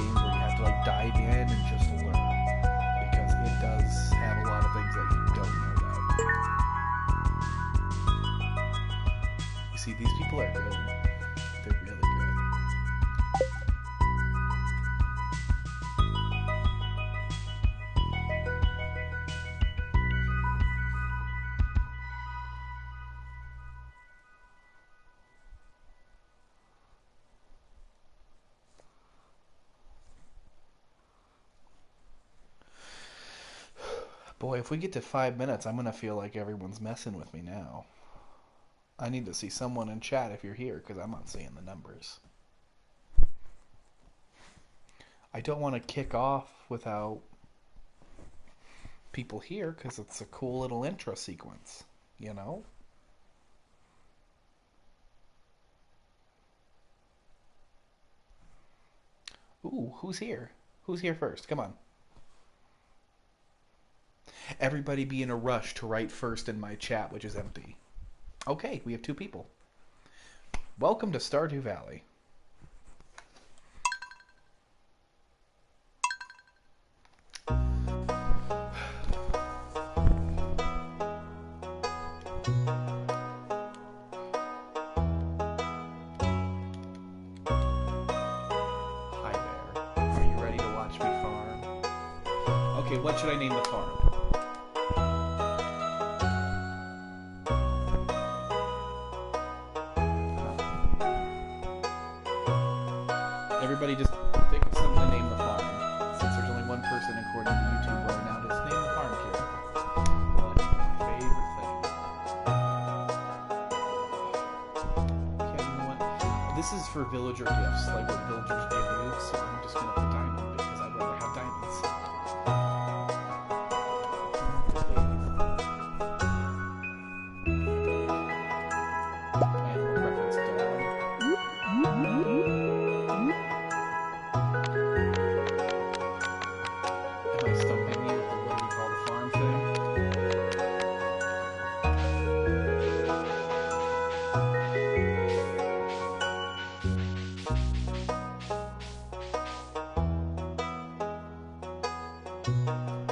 games where you have to like dive in and just learn, because it does have a lot of things that you don't know about. You see, these people are good. They're really good. Boy, if we get to 5 minutes, I'm gonna feel like everyone's messing with me now. I need to see someone in chat if you're here, because I'm not seeing the numbers. I don't want to kick off without people here, because it's a cool little intro sequence, you know? Ooh, who's here? Who's here first? Come on. Everybody be in a rush to write first in my chat, which is empty. Okay, we have 2 people. Welcome to Stardew Valley. Hi there. Are you ready to watch me farm? Okay, what should I name the farm? Everybody just think of something to name the farm. Since there's only one person according to YouTube right now, just name the farm, kid. Well, it's my favorite thing. Okay, you know what? This is for villager gifts, like what villagers give you, so I'm just gonna put diamond because I'd rather have diamonds. Animal preference dog. Am I stumping you with the what do we call the farm thing?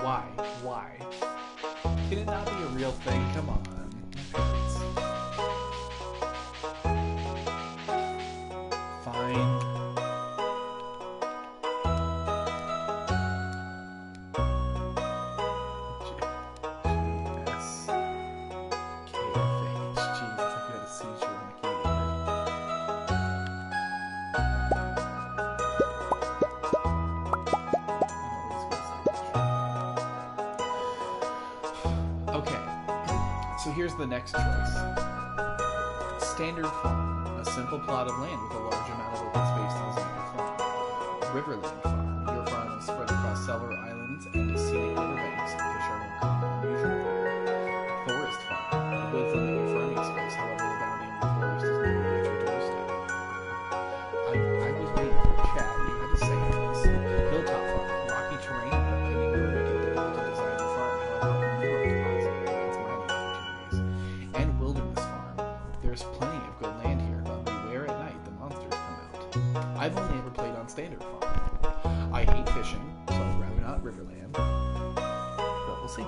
Why? Why? Can it not be a real thing? Come on. Fine. KFH. Jeez, I think I had a seizure on the keyboard. Okay, so here's the next choice. Standard farm, a simple plot of land with a large amount of open space to design your farm. Riverland farm, your farm is spread across several islands and scenic riverbanks, and fish are more common and usual there. Forest farm, a woods limit your farming space, however the boundary of the forest is never at your doorstep. I was waiting for chat, you had to say this. Hilltop farm, rocky terrain, and you make it difficult to design your farm, however mineral deposit provides mining opportunities. And wilderness farm, there's plenty of good land here, but beware at night, the monsters come out. I've only ever played on standard farm. I hate fishing, so I'd rather not Riverland, but we'll see.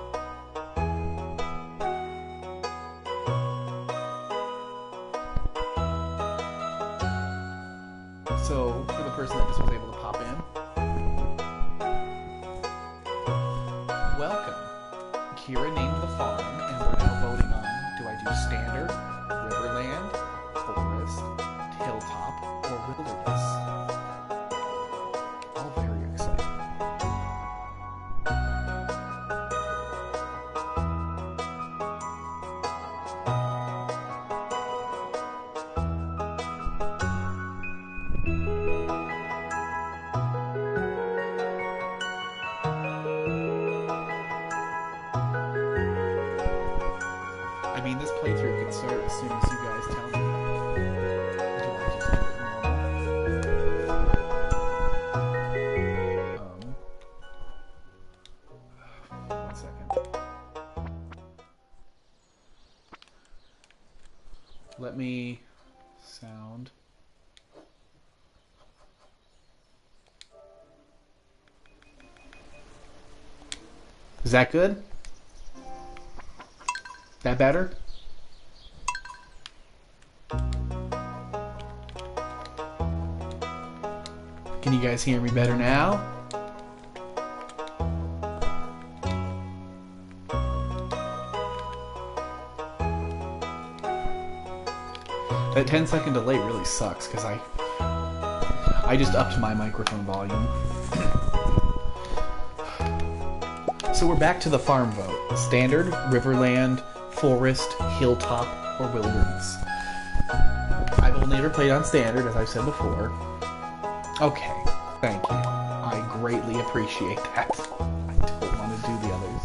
So, for the person that just was able to pop in, welcome. Kira named the farm, and we're now voting on, do I do standard, Riverland, forest, hilltop, or wilderness? All very exciting. Is that good? That better? Can you guys hear me better now? That 10-second delay really sucks because I just upped my microphone volume. So we're back to the farm vote. Standard, Riverland, Forest, Hilltop, or Wilderness. I've only ever played on Standard, as I've said before. Okay, thank you. I greatly appreciate that. I don't want to do the others.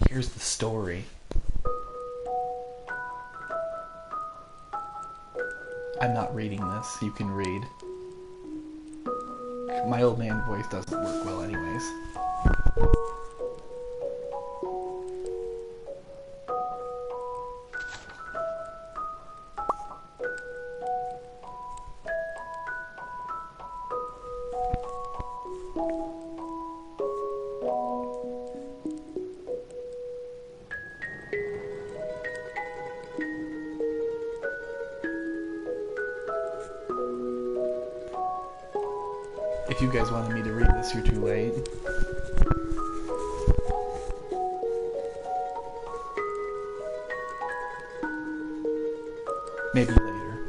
Here's the story. I'm not reading this. You can read. My old man voice doesn't work well anyways. If you guys wanted me to read this, you're too late. Maybe later.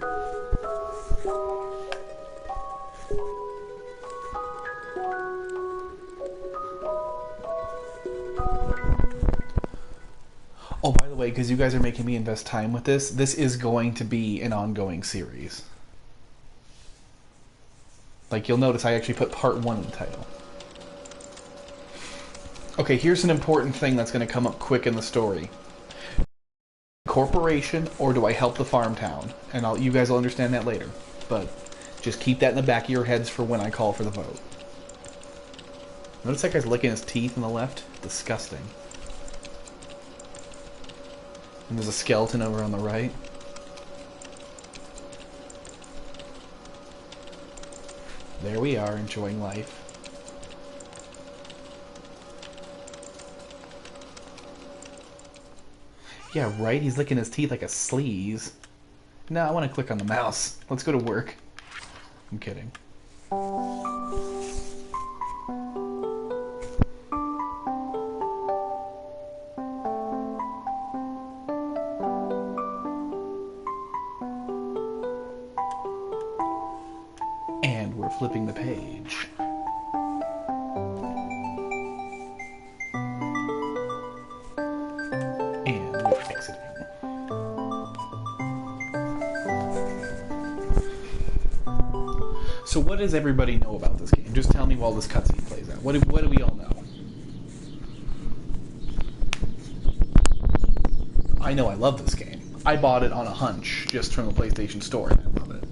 Oh, by the way, because you guys are making me invest time with this, this is going to be an ongoing series. Like, you'll notice I actually put part 1 in the title. Okay, here's an important thing that's going to come up quick in the story. Corporation, or do I help the farm town? And you guys will understand that later. But just keep that in the back of your heads for when I call for the vote. Notice that guy's licking his teeth on the left? Disgusting. And there's a skeleton over on the right. There we are, enjoying life. Yeah, right? He's licking his teeth like a sleaze. No, I want to click on the mouse. Let's go to work. I'm kidding. And we're flipping the page. And we're exiting. So what does everybody know about this game? Just tell me while this cutscene plays out. What do we all know? I know I love this game. I bought it on a hunch just from the PlayStation Store, and I love it.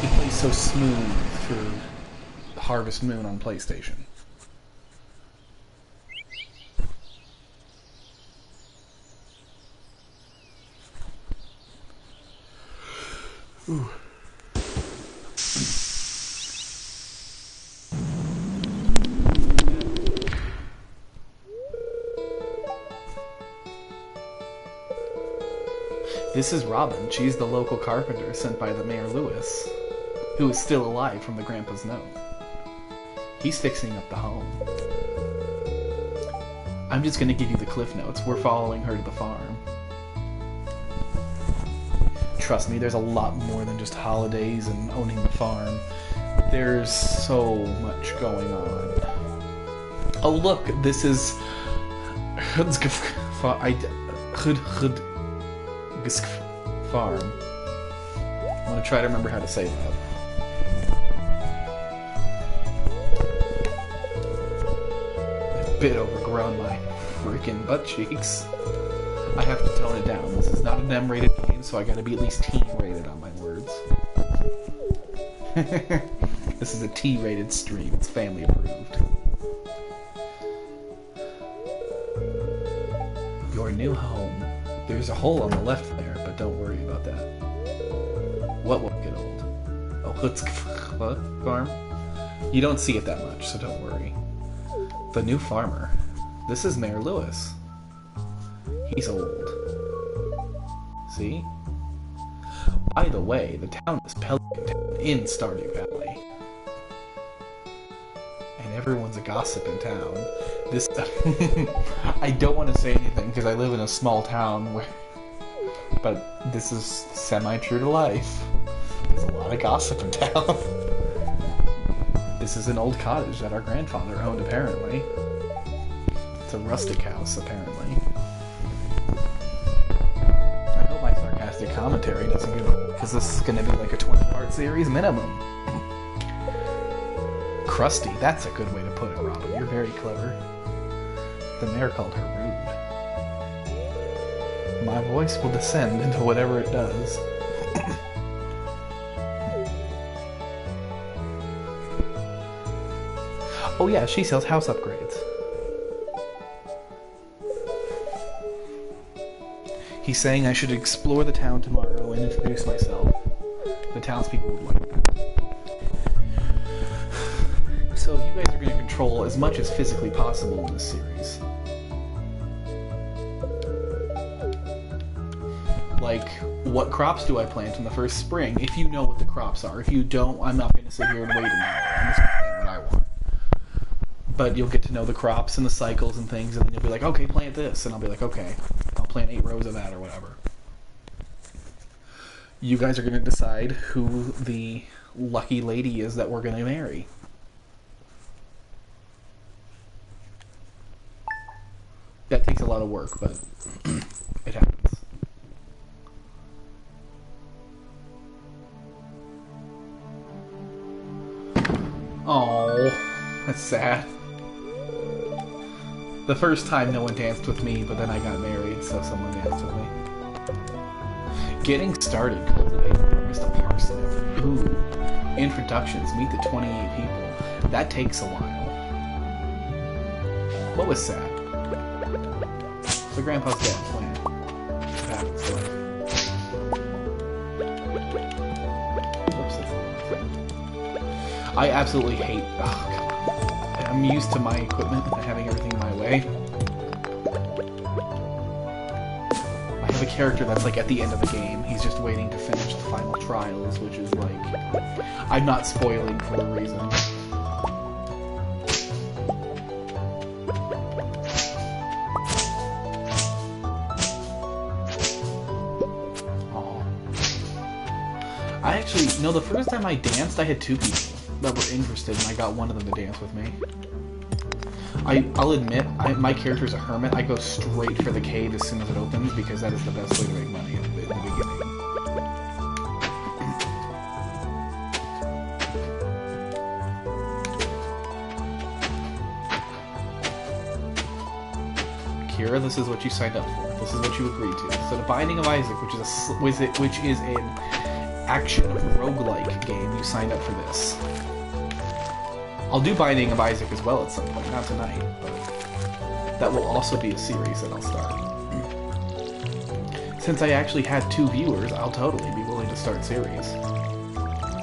It plays so smooth for Harvest Moon on PlayStation. Ooh. This is Robin. She's the local carpenter sent by the Mayor Lewis, who is still alive from the Grandpa's note. He's fixing up the home. I'm just gonna give you the cliff notes. We're following her to the farm. Trust me, there's a lot more than just holidays and owning the farm. There's so much going on. Oh look, this is farm. I'm gonna try to remember how to say that. A bit overgrown my freaking butt cheeks. I have to tone it down. This is not an M-rated game, so I gotta be at least T-rated on my words. This is a T-rated stream. It's family approved. Your new home. There's a hole on the left there, but don't worry about that. What won't get old? Oh, let's farm. You don't see it that much, so don't worry. The new farmer. This is Mayor Lewis. He's old. See? By the way, the town is Pelican Town in Stardew Valley. And everyone's a gossip in town. This... I don't want to say anything because I live in a small town where... But this is semi-true to life. There's a lot of gossip in town. This is an old cottage that our grandfather owned, apparently. It's a rustic house, apparently. I hope my sarcastic commentary doesn't get old, because this is going to be like a 20-part series minimum. Crusty, that's a good way to put it, Robin. You're very clever. The mayor called her rude. My voice will descend into whatever it does. Oh yeah, she sells house upgrades. He's saying I should explore the town tomorrow and introduce myself. The townspeople would like that. So you guys are going to control as much as physically possible in this series. Like, what crops do I plant in the first spring? If you know what the crops are. If you don't, I'm not going to sit here and wait an hour. I'm just going to plant what I want. But you'll get to know the crops and the cycles and things, and then you'll be like, okay, plant this. And I'll be like, okay, I'll plant 8 rows of that or whatever. You guys are going to decide who the lucky lady is that we're going to marry. That takes a lot of work, but it happens. Oh, that's sad. The first time no one danced with me, but then I got married, so someone danced with me. Getting started, cultivate the harvest of parsnip. Ooh. Introductions, meet the 28 people. That takes a while. What was sad? The grandpa's dead. Plan. What happens to life? Whoops, that's not. I absolutely hate... Oh, God. I'm used to my equipment and having everything my way. I have a character that's like at the end of the game. He's just waiting to finish the final trials, which is like... I'm not spoiling for a reason. I actually, no, the first time I danced, I had 2 people that were interested, and I got one of them to dance with me. I'll admit, my character's a hermit. I go straight for the cave as soon as it opens, because that is the best way to make money in the beginning. Kira, this is what you signed up for. This is what you agreed to. So the Binding of Isaac, which is an action roguelike game, you signed up for this. I'll do Binding of Isaac as well at some point, not tonight, but that will also be a series that I'll start. Since I actually had 2 viewers, I'll totally be willing to start series.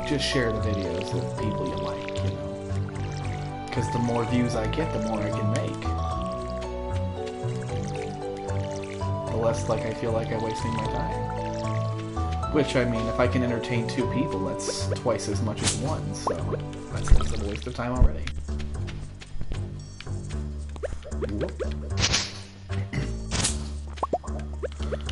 Just share the videos with people you like, you know. Because the more views I get, the more I can make. The less like I feel like I'm wasting my time. Which, I mean, if I can entertain 2 people, that's twice as much as 1, so that's less of a waste of time already.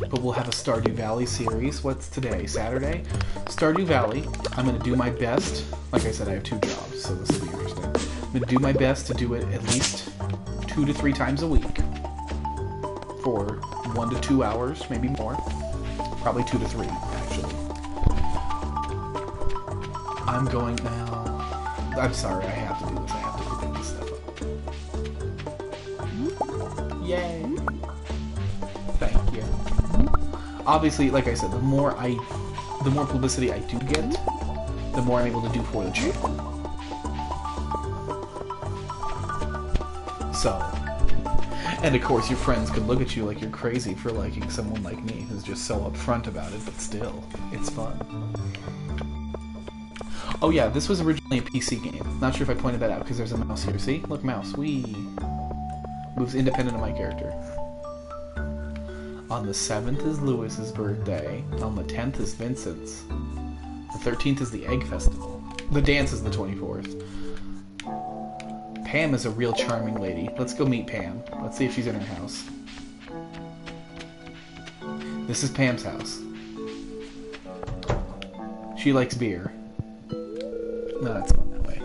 But we'll have a Stardew Valley series. What's today? Saturday? Stardew Valley, I'm going to do my best. Like I said, I have 2 jobs, so this will be interesting. I'm going to do my best to do it at least 2 to 3 times a week. For 1 to 2 hours, maybe more. Probably 2 to 3, actually. I'm going now. I'm sorry, I have to do this. I have to pick this stuff up. Yay! Thank you. Obviously, like I said, the more publicity I do get, the more I'm able to do for the channel. So. And of course, your friends could look at you like you're crazy for liking someone like me who's just so upfront about it, but still, it's fun. Oh yeah, this was originally a PC game. Not sure if I pointed that out because there's a mouse here. See? Look, mouse. Wee. Moves independent of my character. On the 7th is Lewis's birthday. On the 10th is Vincent's. The 13th is the Egg Festival. The dance is the 24th. Pam is a real charming lady. Let's go meet Pam. Let's see if she's in her house. This is Pam's house. She likes beer. No, that's not that way.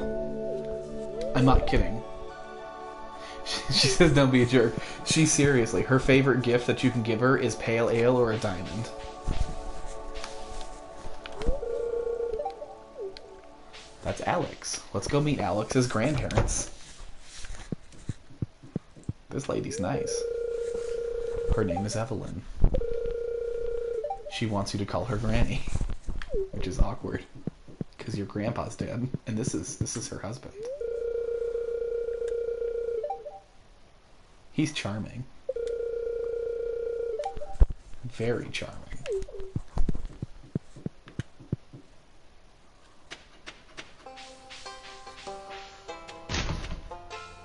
I'm not kidding. She says don't be a jerk. She seriously, her favorite gift that you can give her is pale ale or a diamond. That's Alex. Let's go meet Alex's grandparents. This lady's nice. Her name is Evelyn. She wants you to call her Granny, which is awkward because your grandpa's dead, and this is her husband. He's charming. Very charming.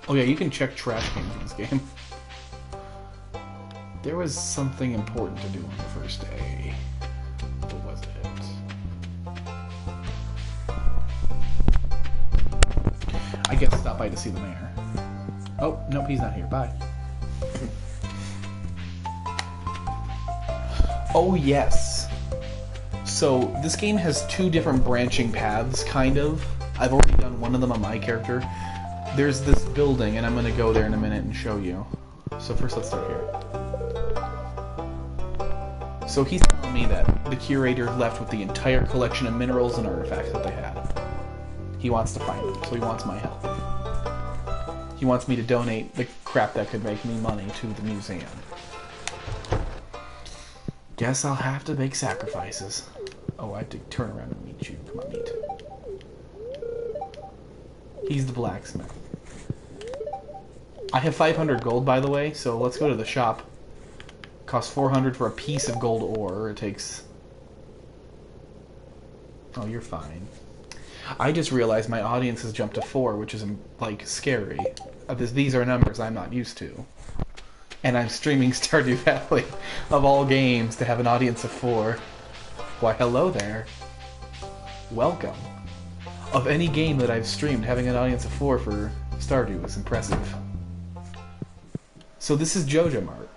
Oh yeah, you can check trash cans in this game. There was something important to do on the first day. What was it? I guess stop by to see the mayor. Oh, nope, he's not here. Bye. Oh yes. So this game has two different branching paths, kind of. I've already done one of them on my character. There's this building, and I'm going to go there in a minute and show you. So first let's start here. So he's telling me that the curator left with the entire collection of minerals and artifacts that they had. He wants to find them, so he wants my help. He wants me to donate the crap that could make me money to the museum. Guess I'll have to make sacrifices. Oh, I have to turn around and meet you. Come on, meet. He's the blacksmith. I have 500 gold, by the way, so let's go to the shop. Costs 400 for a piece of gold ore. It takes... Oh, you're fine. I just realized my audience has jumped to 4, which is, like, scary. These are numbers I'm not used to. And I'm streaming Stardew Valley, of all games, to have an audience of 4. Why, hello there. Welcome. Of any game that I've streamed, having an audience of 4 for Stardew is impressive. So this is Joja Mart.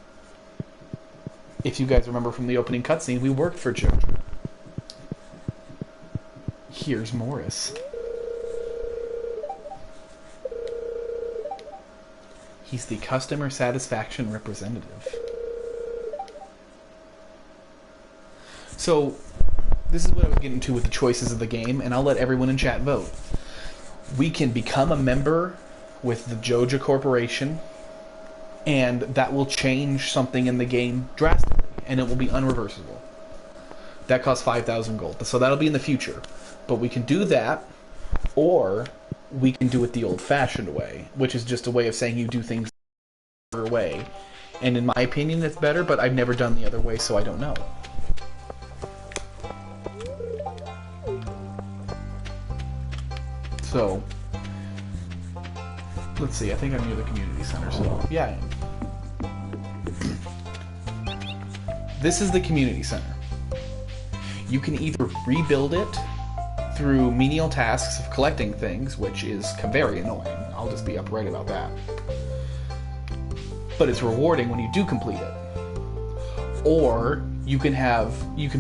If you guys remember from the opening cutscene, we worked for Joja. Here's Morris. He's the customer satisfaction representative. So, this is what I was getting to with the choices of the game, and I'll let everyone in chat vote. We can become a member with the Joja Corporation, and that will change something in the game drastically, and it will be unreversible. That costs 5,000 gold, so that'll be in the future. But we can do that, or we can do it the old-fashioned way, which is just a way of saying you do things the other way. And in my opinion, it's better, but I've never done the other way, so I don't know. So, let's see, I think I'm near the community center, so yeah, I am. This is the community center. You can either rebuild it through menial tasks of collecting things, which is very annoying. I'll just be upright about that. But it's rewarding when you do complete it. Or you can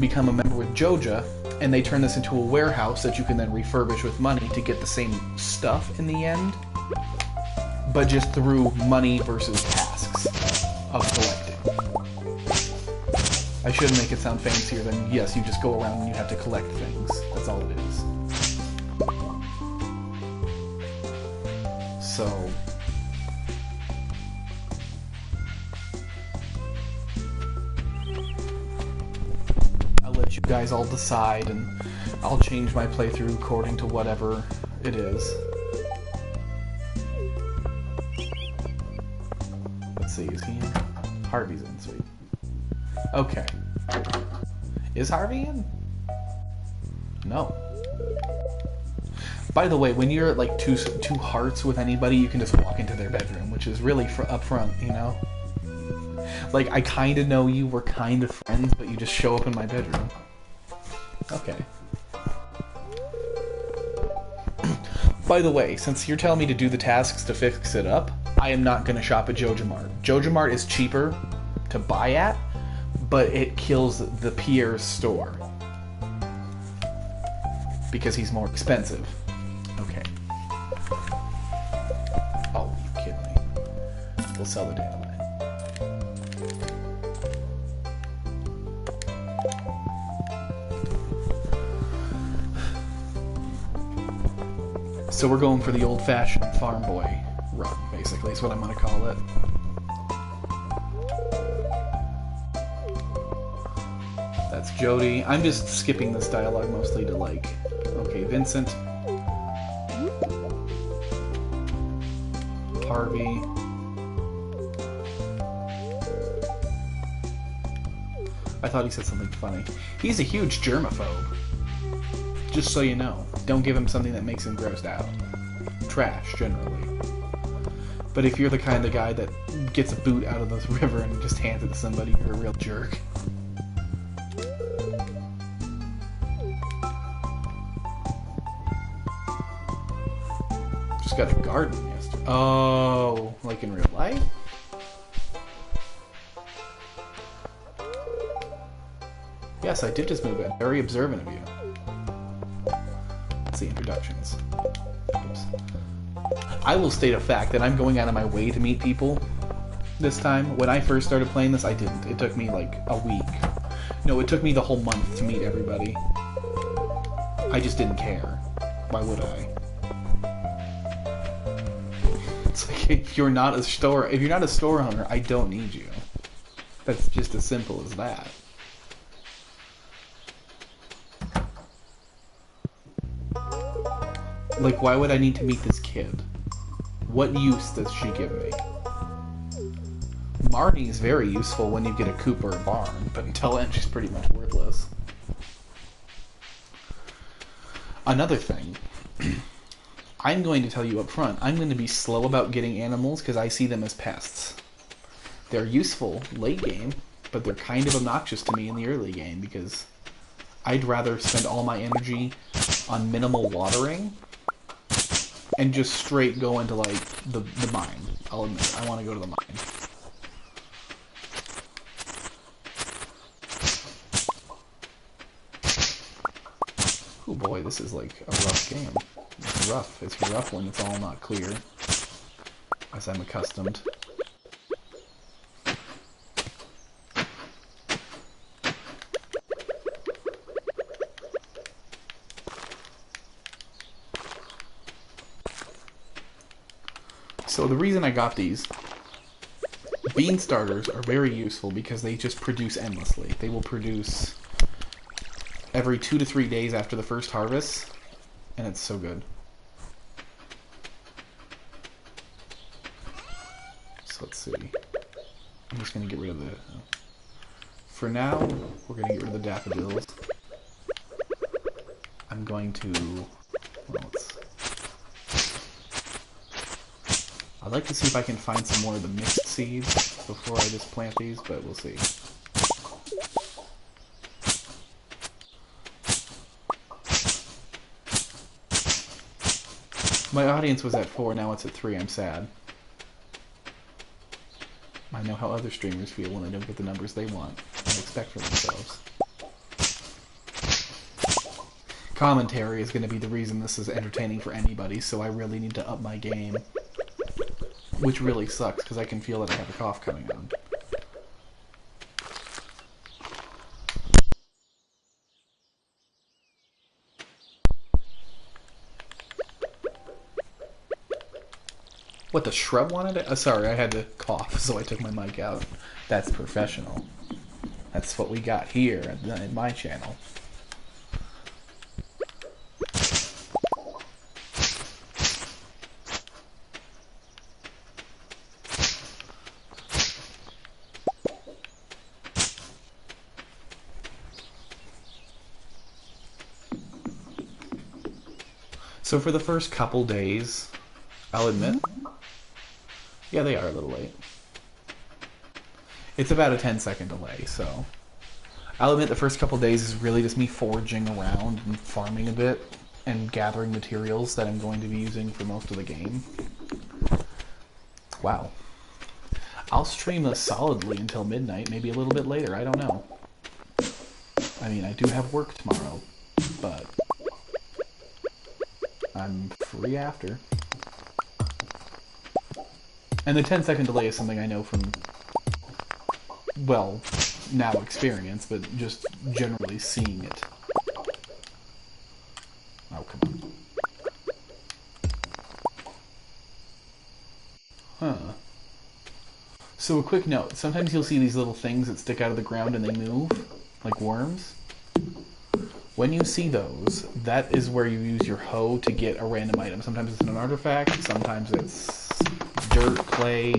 become a member with Joja, and they turn this into a warehouse that you can then refurbish with money to get the same stuff in the end, but just through money versus tasks of collecting. I should make it sound fancier than, yes, you just go around and you have to collect things. That's all it is. So... I'll let you guys all decide, and I'll change my playthrough according to whatever it is. Let's see, is he in? Harvey's in, sweet. Okay. Is Harvey in? No. By the way, when you're at like two hearts with anybody, you can just walk into their bedroom, which is really up front, you know? Like, I kind of know you, we're kind of friends, but you just show up in my bedroom. Okay. By the way, since you're telling me to do the tasks to fix it up, I am not going to shop at Joja Mart. Joja Mart is cheaper to buy at, but it kills the Pierre's store. Because he's more expensive. Okay. Oh, you kidding me. We'll sell the dandelion. So we're going for the old-fashioned farm boy run, basically, is what I'm going to call it. That's Jody. I'm just skipping this dialogue mostly to, like, okay, Vincent. Harvey. I thought he said something funny. He's a huge germaphobe. Just so you know. Don't give him something that makes him grossed out. Trash, generally. But if you're the kind of guy that gets a boot out of the river and just hands it to somebody, you're a real jerk. Just got a garden yesterday. Oh, like in real life? Yes, I did just move in. Very observant of you. Let's see, introductions. Oops. I will state a fact that I'm going out of my way to meet people this time. When I first started playing this, I didn't. It took me like a week. No, it took me the whole month to meet everybody. I just didn't care. Why would I? It's like, if you're not a store owner, I don't need you. That's just as simple as that. Like, why would I need to meet this kid? What use does she give me? Marnie is very useful when you get a coop or a barn, but until then, she's pretty much worthless. Another thing, I'm going to tell you up front, I'm going to be slow about getting animals because I see them as pests. They're useful late game, but they're kind of obnoxious to me in the early game because I'd rather spend all my energy on minimal watering and just straight go into, like, the mine. I'll admit, I want to go to the mine. Oh boy, this is like a rough game. It's rough. It's rough when it's all not clear, as I'm accustomed. So the reason I got these bean starters are very useful because they just produce endlessly. They will produce every 2 to 3 days after the first harvest, and it's so good. So let's see. I'm just going to get rid of the... For now, we're going to get rid of the daffodils. I'm going to... Well, I'd like to see if I can find some more of the mixed seeds before I just plant these, but we'll see. My audience was at 4, now it's at 3. I'm sad. I know how other streamers feel when they don't get the numbers they want and expect for themselves. Commentary is going to be the reason this is entertaining for anybody, so I really need to up my game. Which really sucks, because I can feel that I have a cough coming on. What, the shrub wanted it? Sorry, I had to cough, so I took my mic out. That's professional. That's what we got here at my channel. So for the first couple days, I'll admit, yeah, they are a little late. It's about a 10-second delay, so I'll admit the first couple days is really just me foraging around and farming a bit and gathering materials that I'm going to be using for most of the game. Wow. I'll stream this solidly until midnight, maybe a little bit later, I don't know. I mean, I do have work tomorrow, but I'm free after. And the 10-second delay is something I know from, well, now experience, but just generally seeing it. Oh, come on. Huh. So a quick note, sometimes you'll see these little things that stick out of the ground and they move, like worms. When you see those, that is where you use your hoe to get a random item. Sometimes it's an artifact, sometimes it's dirt, clay,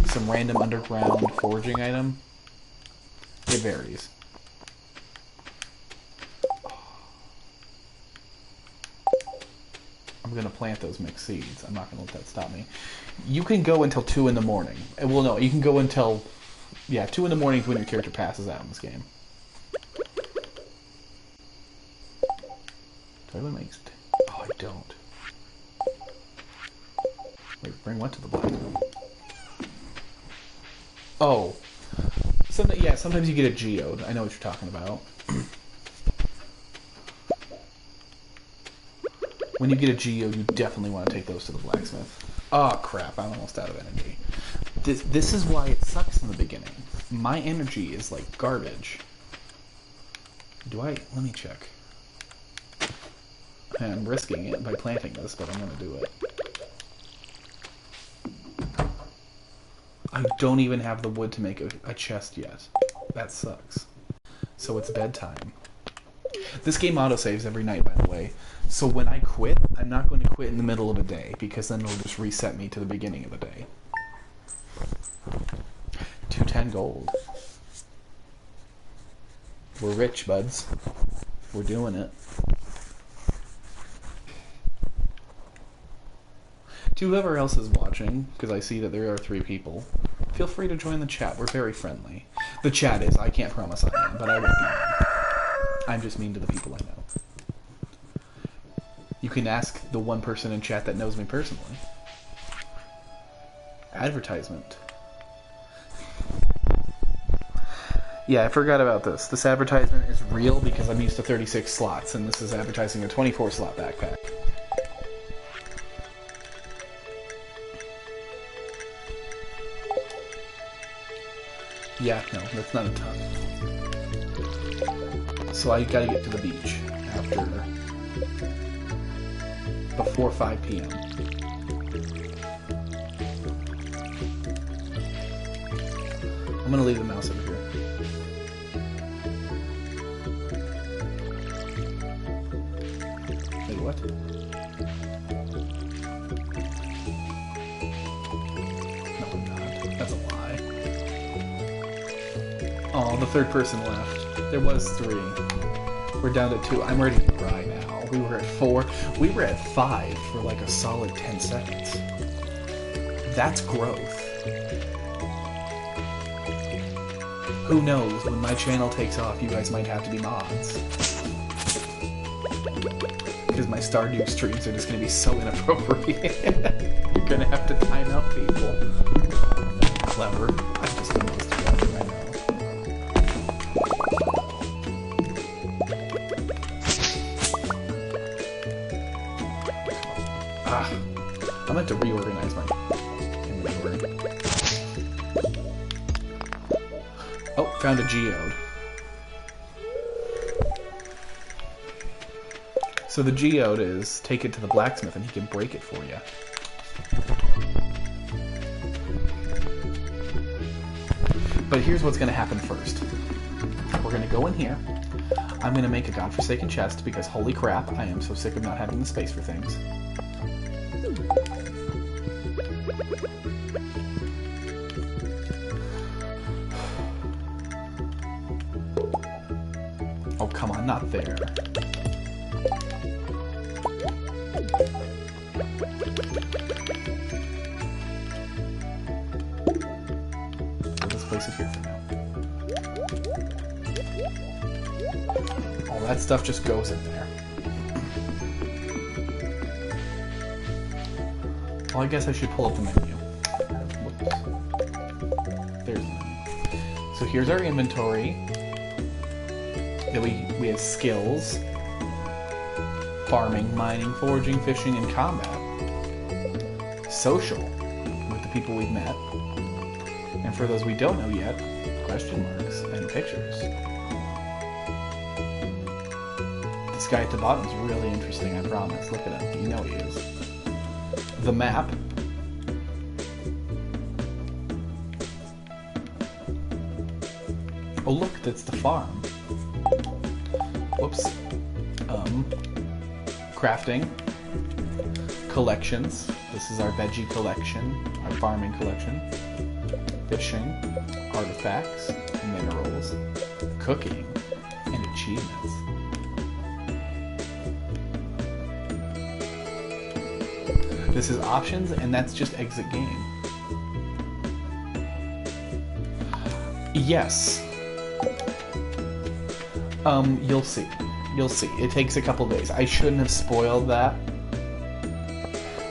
some random underground foraging item. It varies. I'm going to plant those mixed seeds. I'm not going to let that stop me. You can go until 2 in the morning. Well, no, you can go until... Yeah, 2 in the morning is when your character passes out in this game. Do I want to make... Oh, I don't. Wait, bring what to the blacksmith? Oh. Yeah, sometimes you get a geode. I know what you're talking about. When you get a geode, you definitely want to take those to the blacksmith. Oh, crap. I'm almost out of energy. This is why it sucks in the beginning. My energy is like garbage. Let me check. I'm risking it by planting this, but I'm going to do it. I don't even have the wood to make a chest yet. That sucks. So it's bedtime. This game autosaves every night, by the way. So when I quit, I'm not going to quit in the middle of a day, because then it'll just reset me to the beginning of the day. 210 gold. We're rich, buds. We're doing it. To whoever else is watching, because I see that there are 3 people, feel free to join the chat. We're very friendly. The chat is. I can't promise I am, but I won't be mean. I'm just mean to the people I know. You can ask the one person in chat that knows me personally. Advertisement. Yeah, I forgot about this. This advertisement is real because I'm used to 36 slots, and this is advertising a 24-slot backpack. Yeah, no, that's not a ton. So I gotta get to the beach before 5 p.m. I'm gonna leave the mouse over here. Wait, what? No, I'm not. That's a lie. Oh, the 3rd person left. There was 3. We're down to 2. I'm ready to cry now. We were at 4. We were at 5 for like a solid 10 seconds. That's growth. Who knows, when my channel takes off, you guys might have to be mods. Because my Stardew streams are just going to be so inappropriate. You're going to have to time out people. Clever. I'm just the most clever right now. I'm going to have to reorganize my inventory. Oh, found a geode. So the geode is, take it to the blacksmith and he can break it for you. But here's what's going to happen first. We're going to go in here. I'm going to make a godforsaken chest because holy crap, I am so sick of not having the space for things. Oh, come on, not there. We'll just place it here for now. All that stuff just goes in there. Well, I guess I should pull up the menu. Whoops. There's the menu. So here's our inventory. Then we have skills. Farming, mining, foraging, fishing, and combat. Social, with the people we've met. And for those we don't know yet, question marks and pictures. This guy at the bottom is really interesting, I promise. Look at him. You know he is. The map. Oh look, that's the farm. Whoops. Crafting. Collections. This is our veggie collection. Our farming collection. Fishing. Artifacts. Minerals. Cooking. And achievements. This is options, and that's just exit game. Yes. You'll see. You'll see. It takes a couple days. I shouldn't have spoiled that.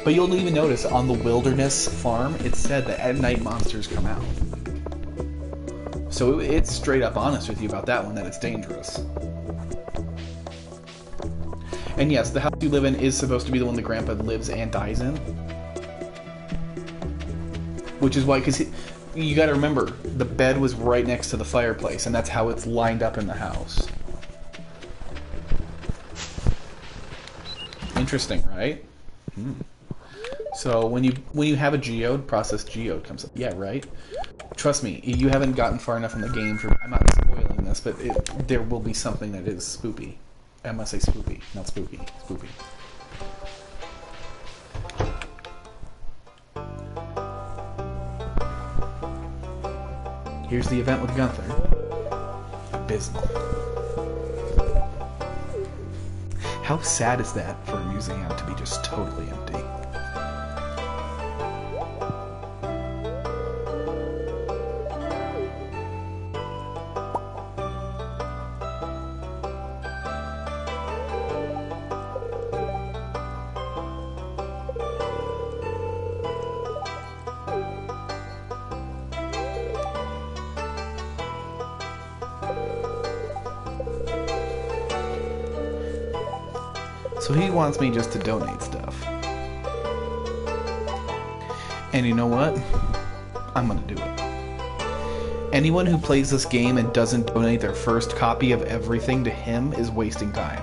But you'll even notice on the wilderness farm, it said that at night monsters come out. So it's straight up honest with you about that one, that it's dangerous. And yes, the house you live in is supposed to be the one that Grandpa lives and dies in. Which is why, because you gotta remember, the bed was right next to the fireplace, and that's how it's lined up in the house. Interesting, right? So when you have a geode, processed geode comes up. Yeah, right? Trust me, you haven't gotten far enough in the game for... I'm not spoiling this, but there will be something that is spoopy. I must say spoopy, not spooky. Spoopy. Here's the event with Gunther. Abysmal. How sad is that for a museum to be just totally empty? So he wants me just to donate stuff. And you know what? I'm gonna do it. Anyone who plays this game and doesn't donate their first copy of everything to him is wasting time.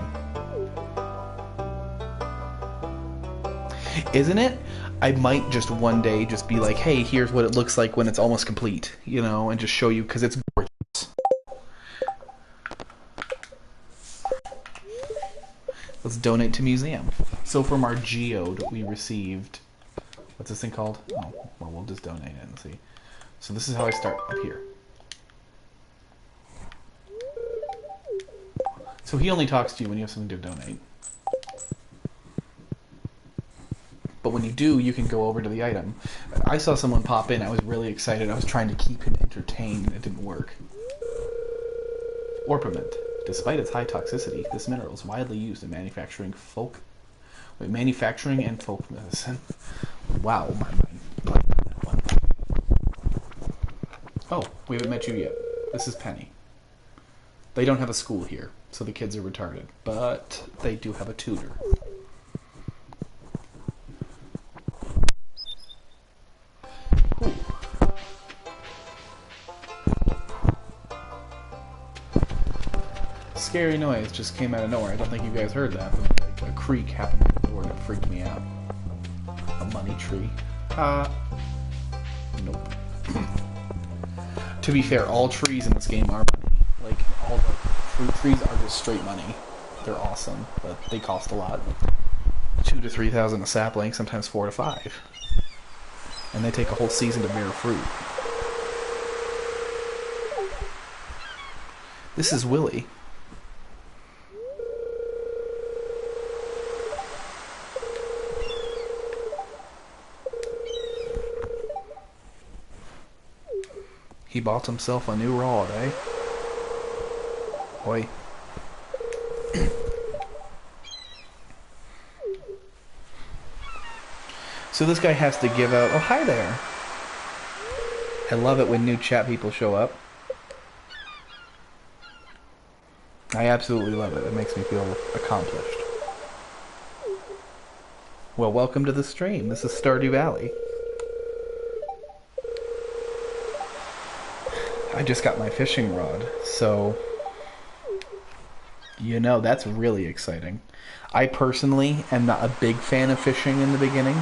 Isn't it? I might just one day just be like, hey, here's what it looks like when it's almost complete, you know, and just show you, because it's gorgeous. Let's donate to museum. So from our geode, we received... What's this thing called? Oh, well, we'll just donate it and see. So this is how I start up here. So he only talks to you when you have something to donate. But when you do, you can go over to the item. I saw someone pop in. I was really excited. I was trying to keep him entertained, and it didn't work. Orpiment. Despite its high toxicity, this mineral is widely used in manufacturing and folk medicine. Wow, my mind blanked on that one. Oh, we haven't met you yet. This is Penny. They don't have a school here, so the kids are retarded, but they do have a tutor. Scary noise just came out of nowhere. I don't think you guys heard that, but like a creak happened at the door that freaked me out. A money tree. Nope. To be fair, all trees in this game are money. Like, all the fruit trees are just straight money. They're awesome, but they cost a lot. 2,000 to 3,000 a sapling, sometimes 4 to 5. And they take a whole season to bear fruit. This is Willie. He bought himself a new rod, eh? Oi. So this guy has to give out... Oh, hi there. I love it when new chat people show up. I absolutely love it. It makes me feel accomplished. Well, welcome to the stream. This is Stardew Valley. I just got my fishing rod, so... You know, that's really exciting. I personally am not a big fan of fishing in the beginning,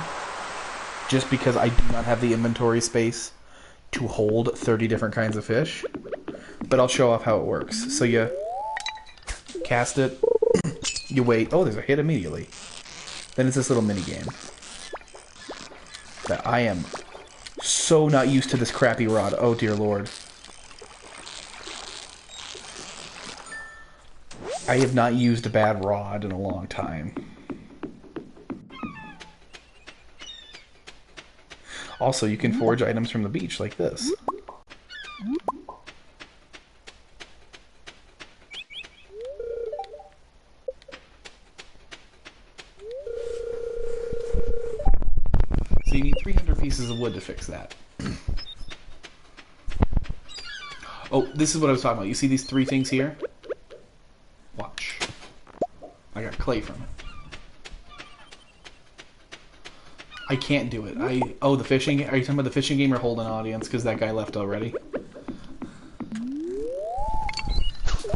just because I do not have the inventory space to hold 30 different kinds of fish. But I'll show off how it works. So you cast it, you wait. Oh, there's a hit immediately. Then it's this little mini game. That I am so not used to this crappy rod. Oh dear lord. I have not used a bad rod in a long time. Also, you can forage items from the beach like this. So you need 300 pieces of wood to fix that. Oh, this is what I was talking about. You see these three things here? Watch. I got clay from it. I can't do it. Oh, the fishing... Are you talking about the fishing game or hold an audience? Because that guy left already.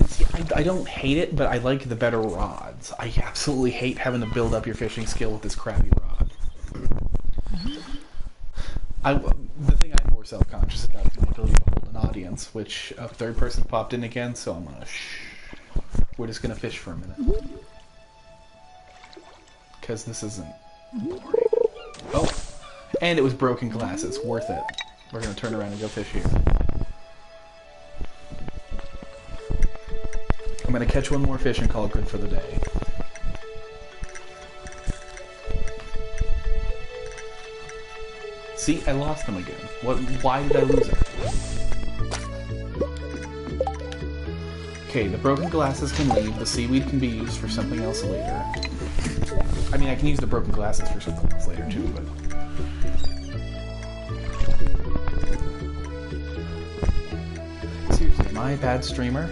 See, I don't hate it, but I like the better rods. I absolutely hate having to build up your fishing skill with this crappy rod. The thing I'm more self-conscious about is the ability to hold an audience, which a third person popped in again, so I'm gonna we're just gonna fish for a minute. Because this isn't boring. Oh, and it was broken glass. It's worth it. We're gonna turn around and go fish here. I'm gonna catch one more fish and call it good for the day. See, I lost them again. Why did I lose it? Okay, the broken glasses can leave. The seaweed can be used for something else later. I mean, I can use the broken glasses for something else later, too, but... Seriously, am I a bad streamer?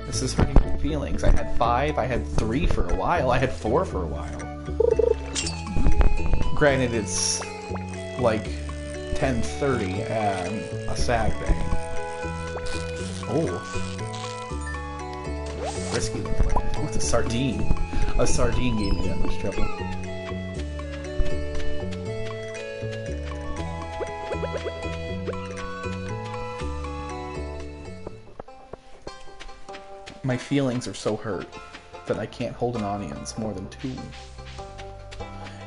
This is hurting my feelings. I had 5, I had 3 for a while, I had 4 for a while. Granted, it's... like 10:30 and a Saturday. Oh. Risky. Oh, it's a sardine. A sardine gave me that much trouble. My feelings are so hurt that I can't hold an audience more than 2.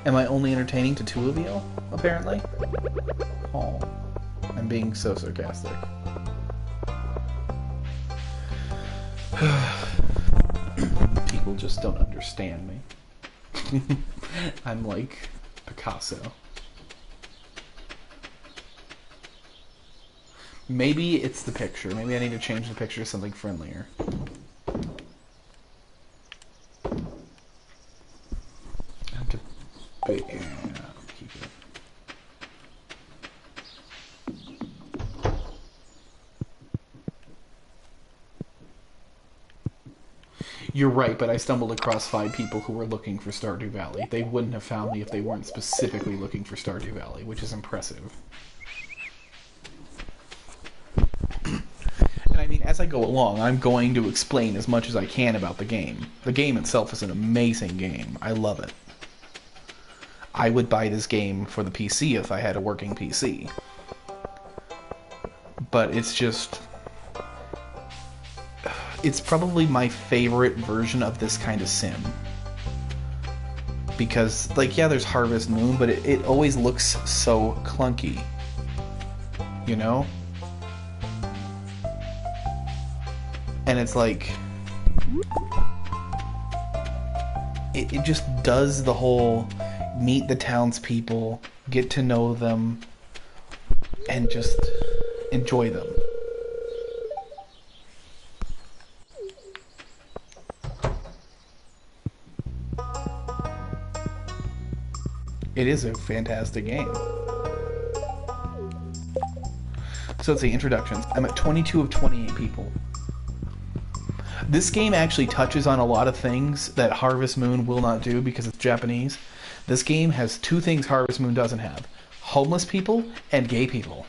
Am I only entertaining to 2 of you, apparently? Oh, I'm being so sarcastic. People just don't understand me. I'm like Picasso. Maybe it's the picture. Maybe I need to change the picture to something friendlier. I have to... Wait, yeah, keep it. You're right, but I stumbled across 5 people who were looking for Stardew Valley. They wouldn't have found me if they weren't specifically looking for Stardew Valley, which is impressive. And I mean, as I go along, I'm going to explain as much as I can about the game. The game itself is an amazing game. I love it. I would buy this game for the PC if I had a working PC. But it's just... It's probably my favorite version of this kind of sim. Because, like, yeah, there's Harvest Moon, but it always looks so clunky. You know? And it's like... It just does the whole... Meet the townspeople, get to know them, and just enjoy them. It is a fantastic game. So let's see, introductions. I'm at 22 of 28 people. This game actually touches on a lot of things that Harvest Moon will not do because it's Japanese. This game has two things Harvest Moon doesn't have: homeless people and gay people.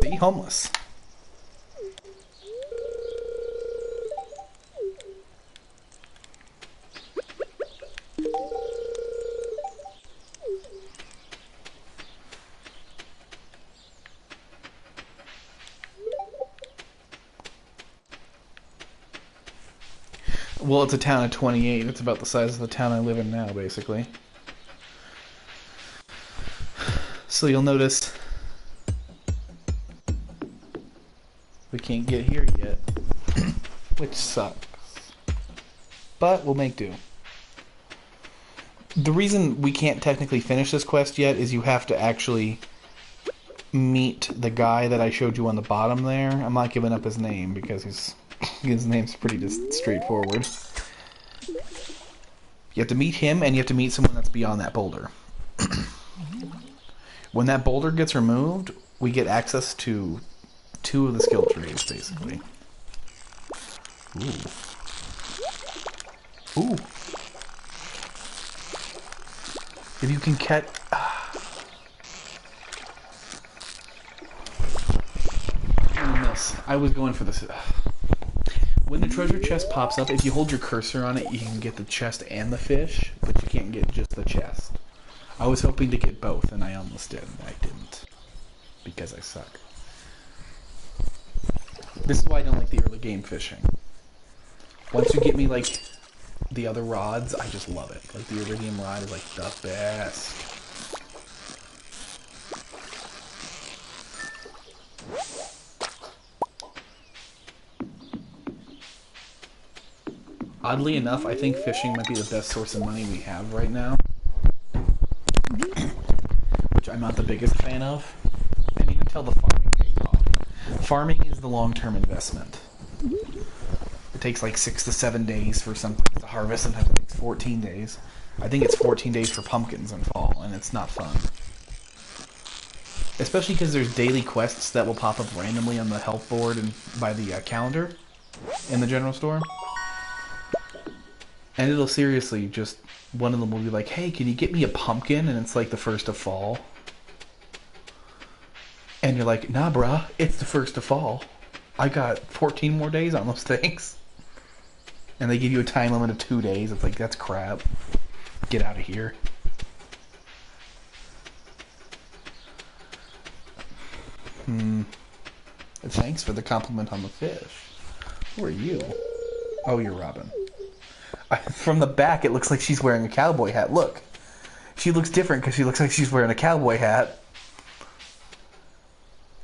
See, homeless. Well, it's a town of 28. It's about the size of the town I live in now, basically. So you'll notice we can't get here yet, which sucks. But we'll make do. The reason we can't technically finish this quest yet is you have to actually meet the guy that I showed you on the bottom there. I'm not giving up his name because his name's pretty just straightforward. You have to meet him, and you have to meet someone that's beyond that boulder. When that boulder gets removed, we get access to 2 of the skill trees, basically. Ooh. Ooh. If you can catch... I was going for this. When the treasure chest pops up, if you hold your cursor on it, you can get the chest and the fish, but you can't get just the chest. I was hoping to get both, and I almost did. I didn't. Because I suck. This is why I don't like the early game fishing. Once you get me, like, the other rods, I just love it. Like, the iridium rod is, like, the best. Oddly enough, I think fishing might be the best source of money we have right now. Which I'm not the biggest fan of. I mean, until the farming pays off. Farming is the long-term investment. It takes like 6 to 7 days for some to harvest, sometimes it takes 14 days. I think it's 14 days for pumpkins in fall, and it's not fun. Especially because there's daily quests that will pop up randomly on the health board and by the calendar in the general store. And it'll seriously just, one of them will be like, hey, can you get me a pumpkin? And it's like the 1st of fall. And you're like, nah, bruh, it's the 1st of fall. I got 14 more days on those things. And they give you a time limit of 2 days. It's like, that's crap. Get out of here. Thanks for the compliment on the fish. Who are you? Oh, you're Robin. From the back, it looks like she's wearing a cowboy hat. Look. She looks different because she looks like she's wearing a cowboy hat.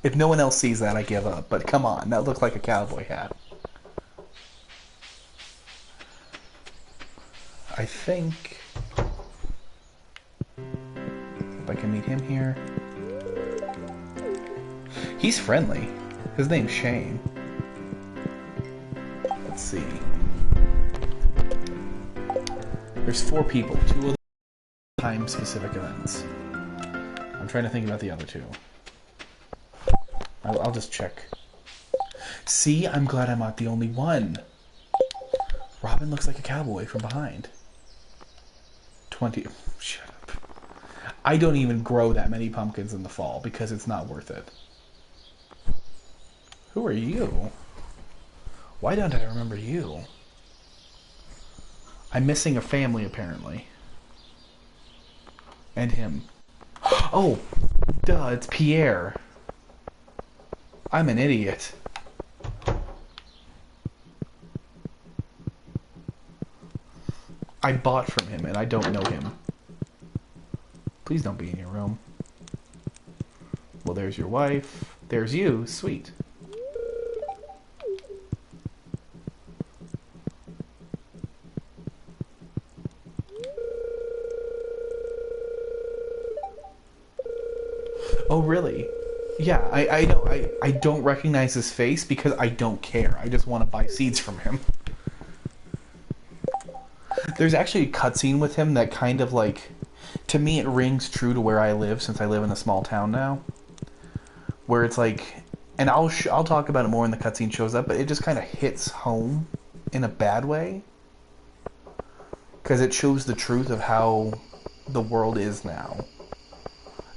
If no one else sees that, I give up. But come on, that looks like a cowboy hat. I think... if I can meet him here... He's friendly. His name's Shane. Let's see. There's 4 people. 2 of them time-specific events. I'm trying to think about the other 2. I'll just check. See? I'm glad I'm not the only one. Robin looks like a cowboy from behind. 20... Shut up. I don't even grow that many pumpkins in the fall because it's not worth it. Who are you? Why don't I remember you? I'm missing a family, apparently. And him. Oh! Duh, it's Pierre. I'm an idiot. I bought from him, and I don't know him. Please don't be in your room. Well, there's your wife. There's you. Sweet. Oh, really? Yeah, I know. I don't recognize his face because I don't care. I just want to buy seeds from him. There's actually a cutscene with him that kind of like, to me, it rings true to where I live since I live in a small town now. Where it's like, and I'll talk about it more when the cutscene shows up, but it just kind of hits home in a bad way because it shows the truth of how the world is now.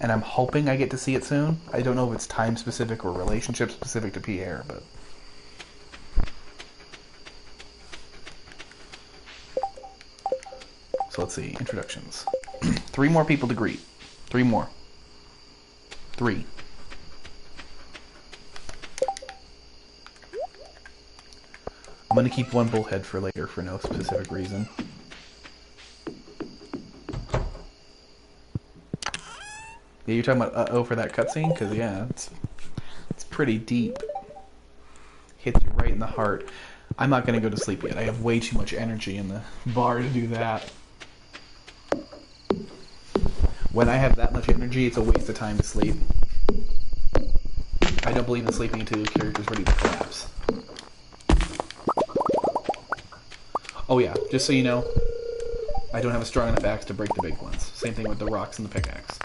And I'm hoping I get to see it soon. I don't know if it's time specific or relationship specific to Pierre, but. So let's see. Introductions. 3 more people to greet. 3 more. 3. I'm going to keep one bullhead for later for no specific reason. Yeah, you're talking about uh-oh for that cutscene? Because, yeah, it's pretty deep. Hits you right in the heart. I'm not going to go to sleep yet. I have way too much energy in the bar to do that. When I have that much energy, it's a waste of time to sleep. I don't believe in sleeping until the character's ready to collapse. Oh yeah, just so you know, I don't have a strong enough axe to break the big ones. Same thing with the rocks and the pickaxe.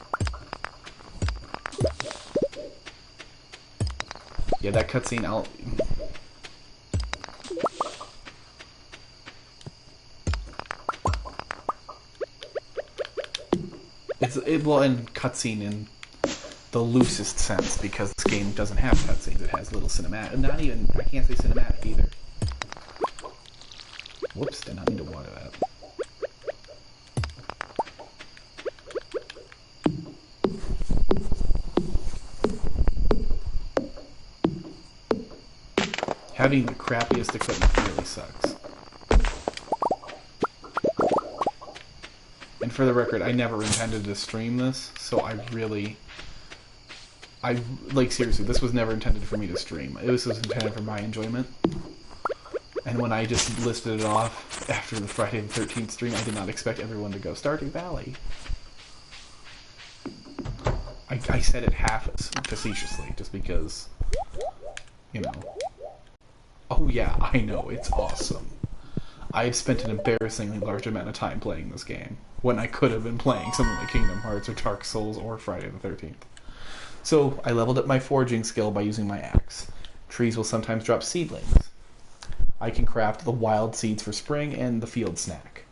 Yeah, that cutscene, well, in cutscene in the loosest sense, because this game doesn't have cutscenes. It has little cinematic. Not even, I can't say cinematic either. Whoops, did not mean to water that. Having the crappiest equipment really sucks. And for the record, I never intended to stream this, so like, seriously, this was never intended for me to stream. This was intended for my enjoyment. And when I just listed it off after the Friday the 13th stream, I did not expect everyone to go, Stardew Valley. I said it half facetiously, just because, you know. Oh yeah, I know, it's awesome. I've spent an embarrassingly large amount of time playing this game, when I could have been playing something like Kingdom Hearts or Dark Souls or Friday the 13th. So, I leveled up my foraging skill by using my axe. Trees will sometimes drop seedlings. I can craft the wild seeds for spring and the field snack.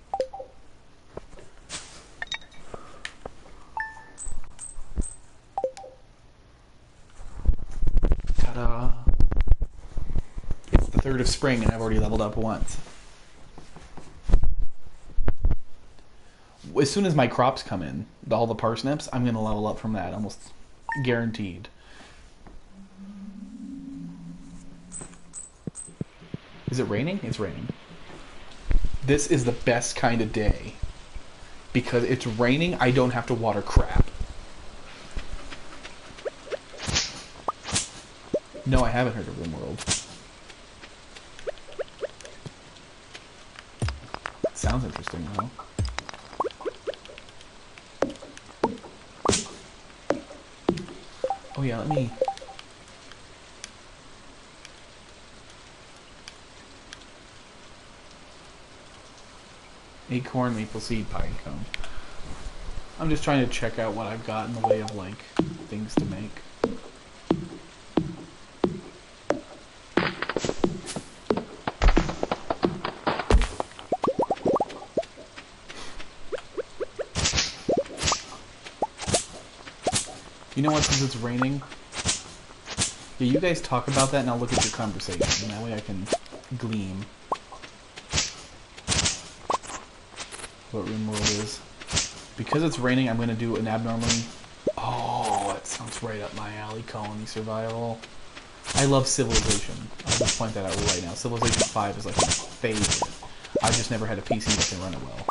Ta-da! It's the 3rd of spring and I've already leveled up once. As soon as my crops come in, all the parsnips, I'm going to level up from that, almost guaranteed. Is it raining? It's raining. This is the best kind of day. Because it's raining, I don't have to water crap. No, I haven't heard of RimWorld. Sounds interesting, though. Oh yeah, let me... Acorn, maple seed, pine cone. I'm just trying to check out what I've got in the way of, like, things to make. You know what, since it's raining, yeah, you guys talk about that and I'll look at your conversation, and that way I can glean what RimWorld is. Because it's raining, I'm going to do an abnormally... Oh, that sounds right up my alley, colony survival. I love Civilization. I'll just point that out right now. Civilization 5 is like my favorite. I've just never had a PC that can run it well.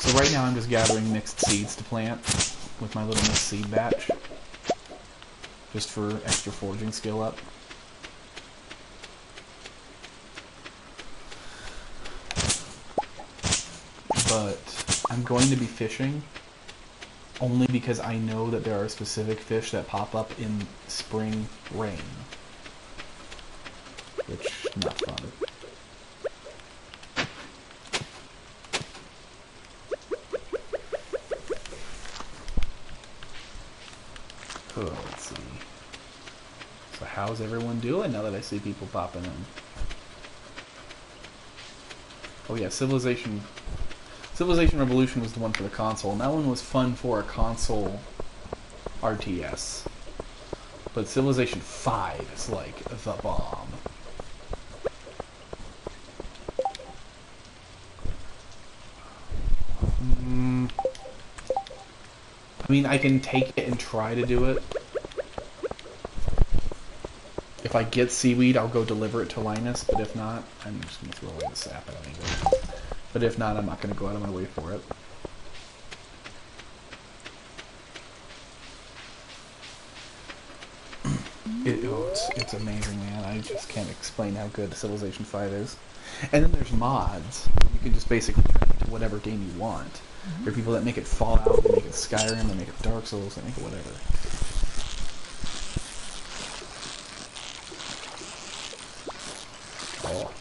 So right now I'm just gathering mixed seeds to plant with my little mixed seed batch. Just for extra foraging skill up. But I'm going to be fishing Only because I know that there are specific fish that pop up in spring rain. Which, not fun. Oh, let's see. So how's everyone doing now that I see people popping in? Oh yeah, Civilization Revolution was the one for the console, and that one was fun for a console RTS. But Civilization 5 is like the bomb. I mean, I can take it and try to do it. If I get seaweed, I'll go deliver it to Linus, but if not, I'm just going to throw away the sap at anyway. But if not, I'm not going to go out of my way for it. It's amazing, man. I just can't explain how good Civilization 5 is. And then there's mods. You can just basically turn it into whatever game you want. There are people that make it Fallout, they make it Skyrim, they make it Dark Souls, they make it whatever. Oh.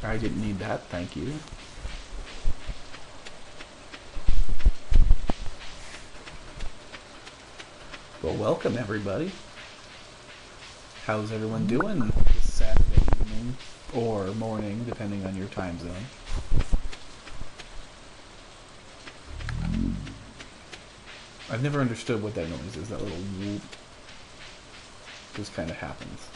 I didn't need that, thank you. Well, welcome everybody. How's everyone doing this Saturday evening or morning, depending on your time zone? I've never understood what that noise is, that little whoop. Just kind of happens.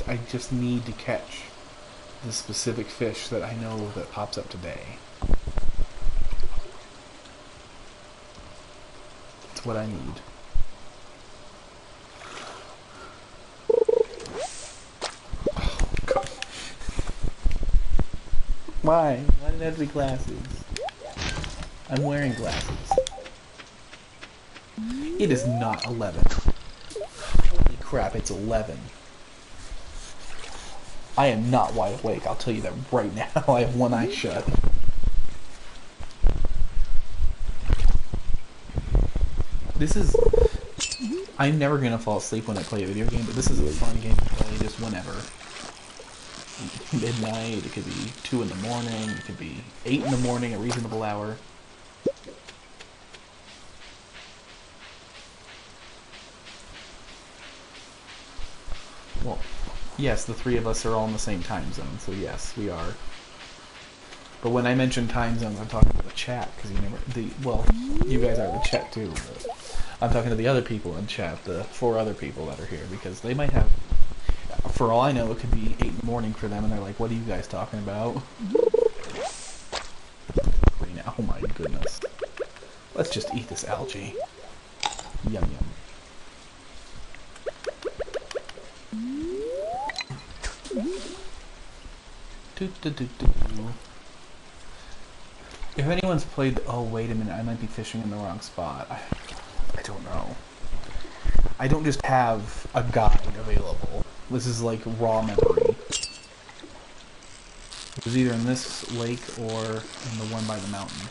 I just need to catch the specific fish that I know that pops up today. That's what I need. Oh, God. Why? Why did it have to be glasses? I'm wearing glasses. It is not 11. Holy crap, it's 11. I am not wide awake, I'll tell you that right now. I have one eye shut. This is... I'm never gonna fall asleep when I play a video game, but this is a fun game to play just whenever. Midnight, it could be 2 in the morning, it could be 8 in the morning, a reasonable hour. Well, yes, the three of us are all in the same time zone, so yes, we are. But when I mention time zones, I'm talking about the chat, because you never... well, you guys are the chat too, but I'm talking to the other people in chat, the 4 other people that are here, because they might have... For all I know, it could be 8 in the morning for them, and they're like, what are you guys talking about? Oh my goodness. Let's just eat this algae. Yum yum. If anyone's played... Oh, wait a minute. I might be fishing in the wrong spot. I don't know. I don't just have a guide available. This is like raw memory. It was either in this lake or in the one by the mountain.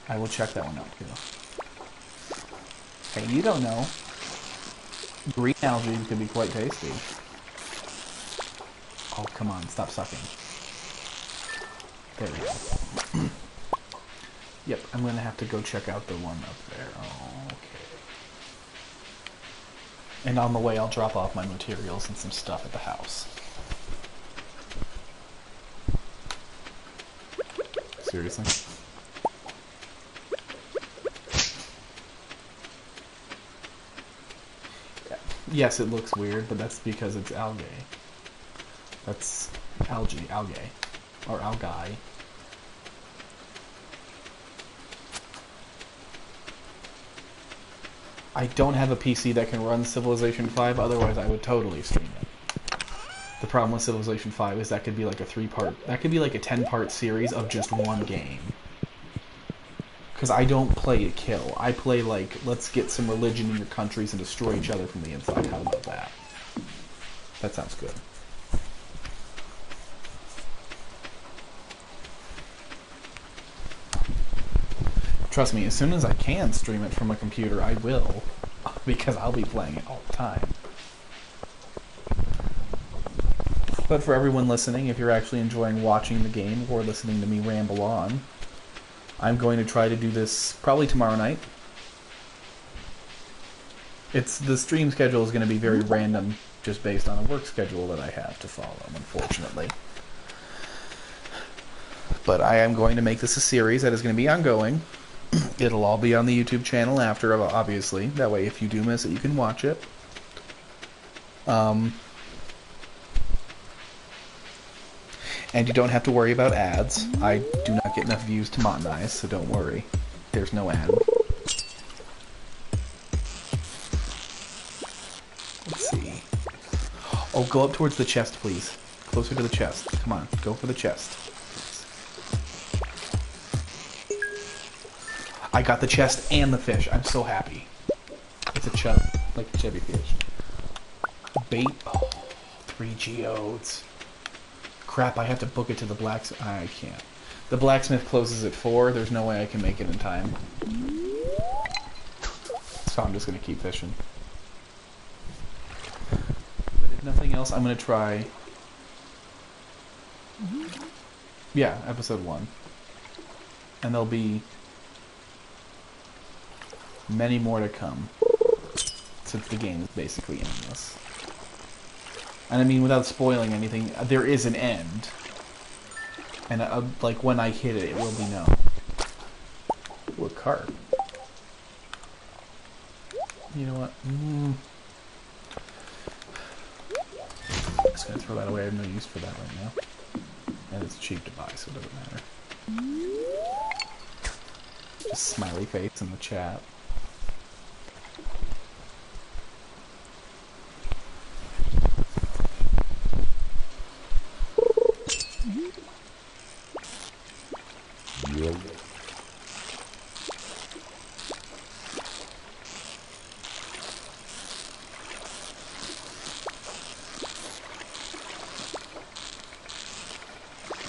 I will check that one out too. Hey, you don't know. Green algae could be quite tasty. Oh, come on, stop sucking. There we go. Yep, I'm gonna have to go check out the one up there. Oh, okay. And on the way, I'll drop off my materials and some stuff at the house. Seriously? Yes, it looks weird, but that's because it's algae. That's algae. Or algae. I don't have a PC that can run Civilization 5, otherwise I would totally stream it. The problem with Civilization 5 is that could be like a 10-part series of just one game. Because I don't play to kill. I play like, let's get some religion in your countries and destroy each other from the inside. How about that? That sounds good. Trust me, as soon as I can stream it from a computer, I will. Because I'll be playing it all the time. But for everyone listening, if you're actually enjoying watching the game or listening to me ramble on, I'm going to try to do this probably tomorrow night. The stream schedule is going to be very random, just based on a work schedule that I have to follow, unfortunately. But I am going to make this a series that is going to be ongoing. It'll all be on the YouTube channel after, obviously. That way, if you do miss it, you can watch it. And you don't have to worry about ads. I do not get enough views to monetize, so don't worry. There's no ad. Let's see. Oh, go up towards the chest, please. Closer to the chest. Come on, go for the chest. I got the chest and the fish. I'm so happy. It's a chub, like a chubby fish. Bait. Oh, 3 geodes. Crap, I have to book it to the blacksmith. I can't. The blacksmith closes at 4. There's no way I can make it in time. So I'm just going to keep fishing. But if nothing else, I'm going to try... Yeah, episode 1. And there'll be many more to come, since the game is basically endless. And I mean, without spoiling anything, there is an end. And like, when I hit it, it will be known. Ooh, a carp. You know what? I'm just gonna throw that away. I have no use for that right now. And it's cheap to buy, so it doesn't matter. Just smiley face in the chat.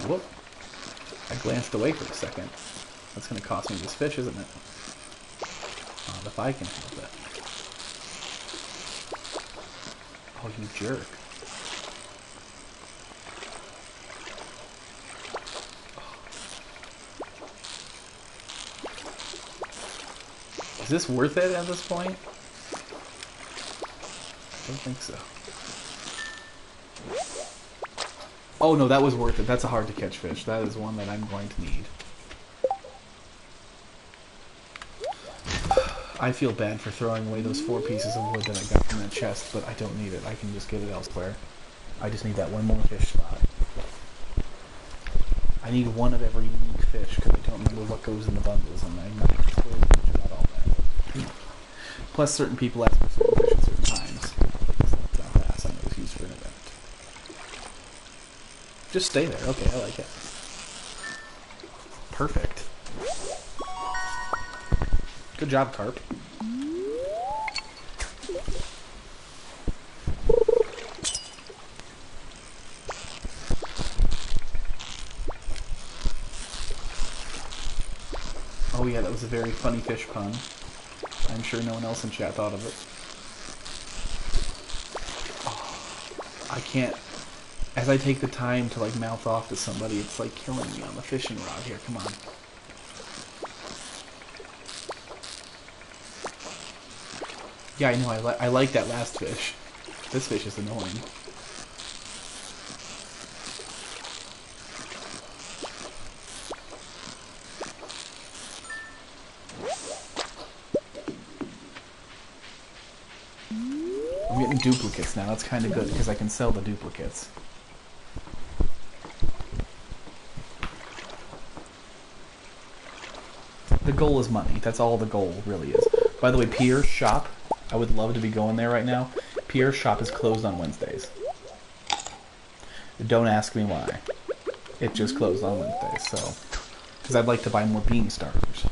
Whoop. I glanced away for a second. That's going to cost me this fish, isn't it? Not if I can help it. Oh, you jerk. Is this worth it at this point? I don't think so. Oh no, that was worth it. That's a hard to catch fish. That is one that I'm going to need. I feel bad for throwing away those 4 pieces of wood that I got from that chest, but I don't need it. I can just get it elsewhere. I just need that one more fish spot. I need one of every unique fish, because I don't remember what goes in the bundles, and I'm not totally much about all that. Plus, certain people ask for certain fish at certain times. That's not fast. I know it's used for an event. Just stay there. Okay, I like it. Perfect. Good job, carp. Oh yeah, that was a very funny fish pun. I'm sure no one else in chat thought of it. Oh, I can't... As I take the time to like mouth off to somebody, it's like killing me on the fishing rod here. Come on. Yeah, I know. I like that last fish. This fish is annoying. I'm getting duplicates now. That's kind of good because I can sell the duplicates. The goal is money. That's all the goal really is. By the way, Pierre's shop, I would love to be going there right now. Pierre's shop is closed on Wednesdays. Don't ask me why. It just closed on Wednesday, so... Because I'd like to buy more bean starters.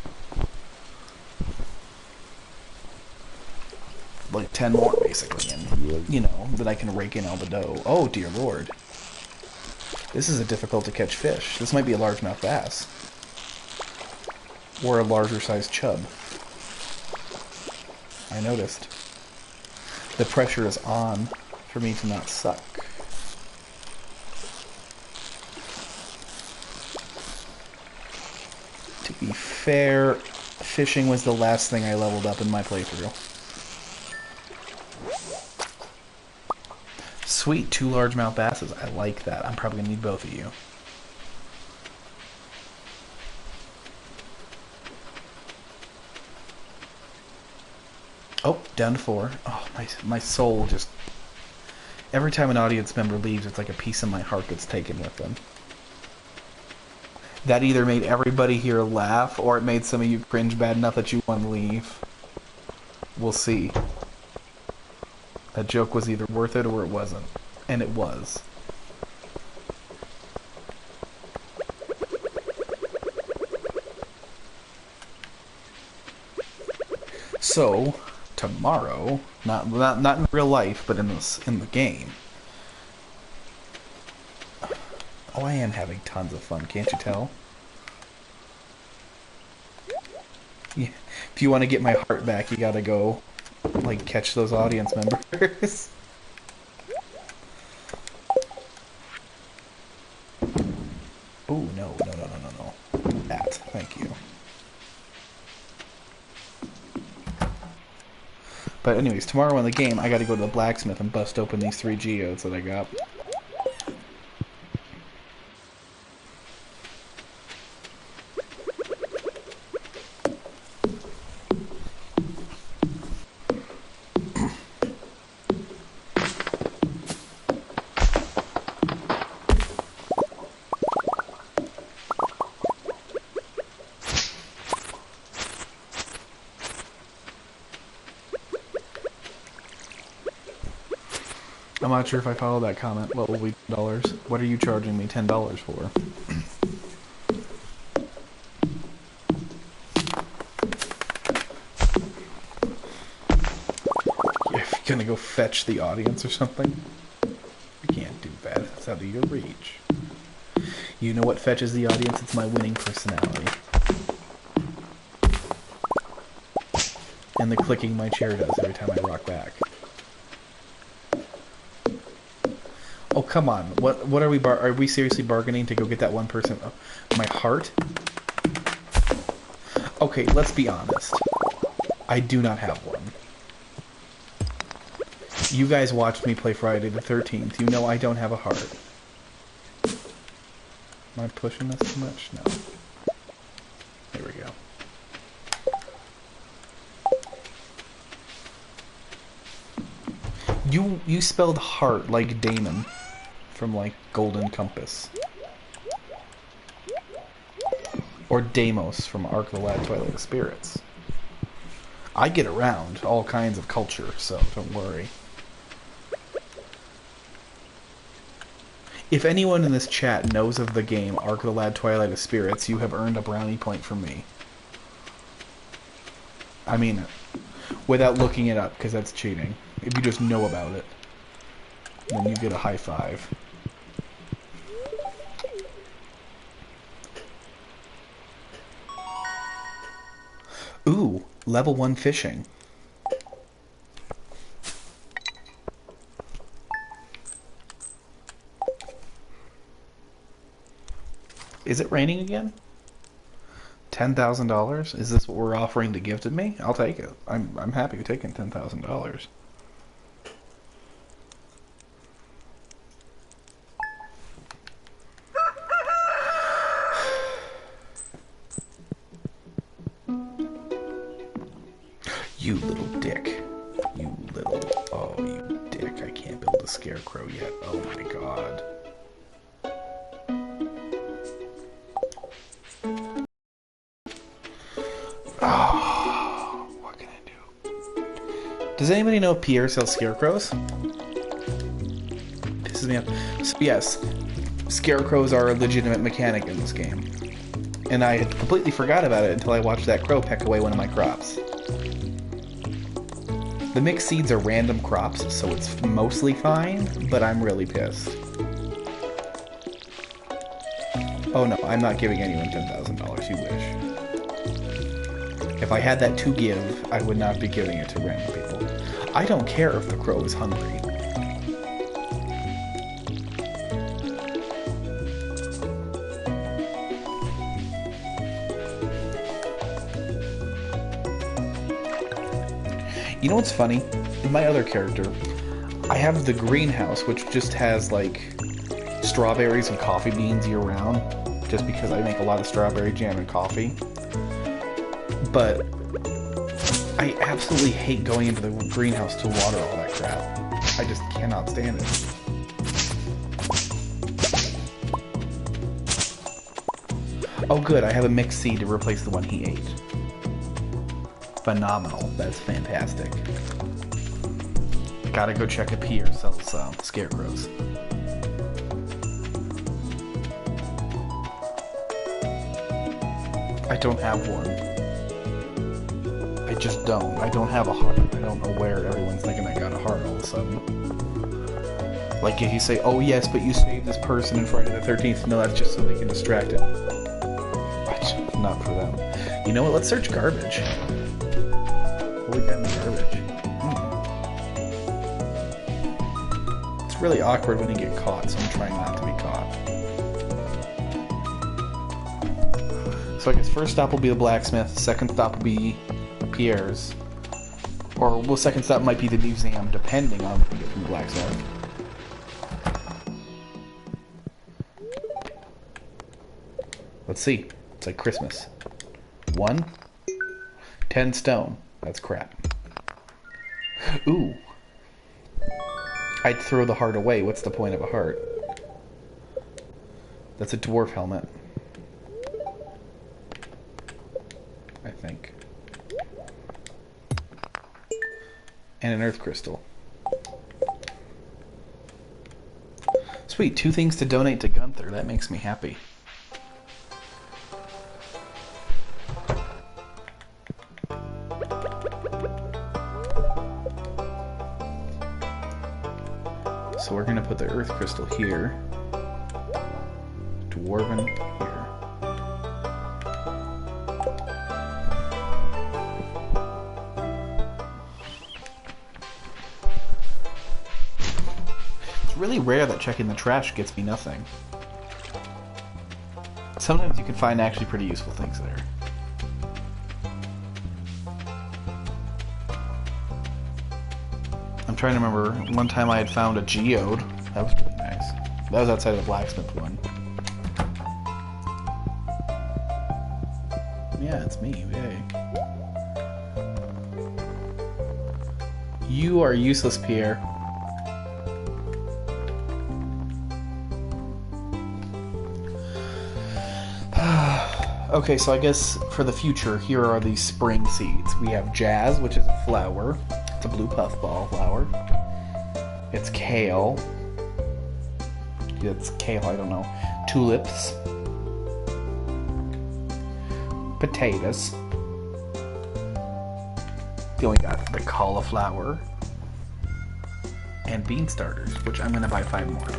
Like 10 more, basically, and, you know, that I can rake in all the dough. Oh, dear lord. This is a difficult to catch fish. This might be a largemouth bass. Or a larger sized chub. I noticed. The pressure is on for me to not suck. To be fair, fishing was the last thing I leveled up in my playthrough. Sweet, 2 largemouth basses. I like that. I'm probably going to need both of you. Oh, down to 4. Oh, my soul just... Every time an audience member leaves, it's like a piece of my heart gets taken with them. That either made everybody here laugh, or it made some of you cringe bad enough that you want to leave. We'll see. That joke was either worth it or it wasn't. And it was. So, tomorrow, not in real life, but in the game. Oh, I am having tons of fun, can't you tell? Yeah. If you want to get my heart back, you gotta go, like, catch those audience members. Ooh, no. That, thank you. But anyways, tomorrow in the game, I gotta go to the blacksmith and bust open these 3 geodes that I got. I'm not sure if I follow that comment. What will be $10? What are you charging me $10 for? You're gonna go fetch the audience or something? You can't do that. That's out of your reach. You know what fetches the audience? It's my winning personality. And the clicking my chair does every time I rock back. Oh, come on. What are we are we seriously bargaining to go get that one person? My heart? Okay, let's be honest. I do not have one. You guys watched me play Friday the 13th. You know I don't have a heart. Am I pushing this too much? No. There we go. You spelled heart like Damon from, like, Golden Compass. Or Deimos from Ark of the Lad Twilight of Spirits. I get around all kinds of culture, so don't worry. If anyone in this chat knows of the game Ark of the Lad Twilight of Spirits, you have earned a brownie point from me. I mean, without looking it up, because that's cheating. If you just know about it, then you get a high five. Ooh, level 1 fishing. Is it raining again? $10,000? Is this what we're offering to give to me? I'll take it. I'm happy with taking $10,000. You little dick. You little... Oh, you dick. I can't build a scarecrow yet. Oh my god. Oh, what can I do? Does anybody know if Pierre sells scarecrows? This pisses me off. So yes, scarecrows are a legitimate mechanic in this game. And I had completely forgot about it until I watched that crow peck away one of my crops. The mixed seeds are random crops, so it's mostly fine, but I'm really pissed. Oh no, I'm not giving anyone $10,000, you wish. If I had that to give, I would not be giving it to random people. I don't care if the crow is hungry. You know what's funny? In my other character, I have the greenhouse, which just has, like, strawberries and coffee beans year-round, just because I make a lot of strawberry jam and coffee. But I absolutely hate going into the greenhouse to water all that crap. I just cannot stand it. Oh good, I have a mixed seed to replace the one he ate. Phenomenal. That's fantastic. Gotta go check if Pierre sells scarecrows. I don't have one. I just don't. I don't have a heart. I don't know where everyone's thinking I got a heart all of a sudden. Like if you say, oh yes, but you saved this person in Friday the 13th. No, that's just so they can distract it. Not for them. You know what? Let's search garbage. What we got in the garbage? It's really awkward when you get caught, so I'm trying not to be caught. So I guess first stop will be the blacksmith, second stop will be Pierre's. Or, well, second stop might be the museum, depending on what we get from the blacksmith. Let's see. It's like Christmas. 1, 10 stone. That's crap. Ooh. I'd throw the heart away. What's the point of a heart? That's a dwarf helmet. I think. And an earth crystal. Sweet, 2 things to donate to Gunther. That makes me happy. So we're gonna put the earth crystal here. Dwarven here. It's really rare that checking the trash gets me nothing. Sometimes you can find actually pretty useful things there. I'm trying to remember, one time I had found a geode. That was really nice. That was outside of the blacksmith one. Yeah, it's me. Yay. You are useless, Pierre. Okay, so I guess for the future, here are the spring seeds. We have jazz, which is a flower. It's a blue puffball flower. It's kale. It's kale, I don't know. Tulips. Potatoes. Then we got the cauliflower. And bean starters, which I'm going to buy 5 more of.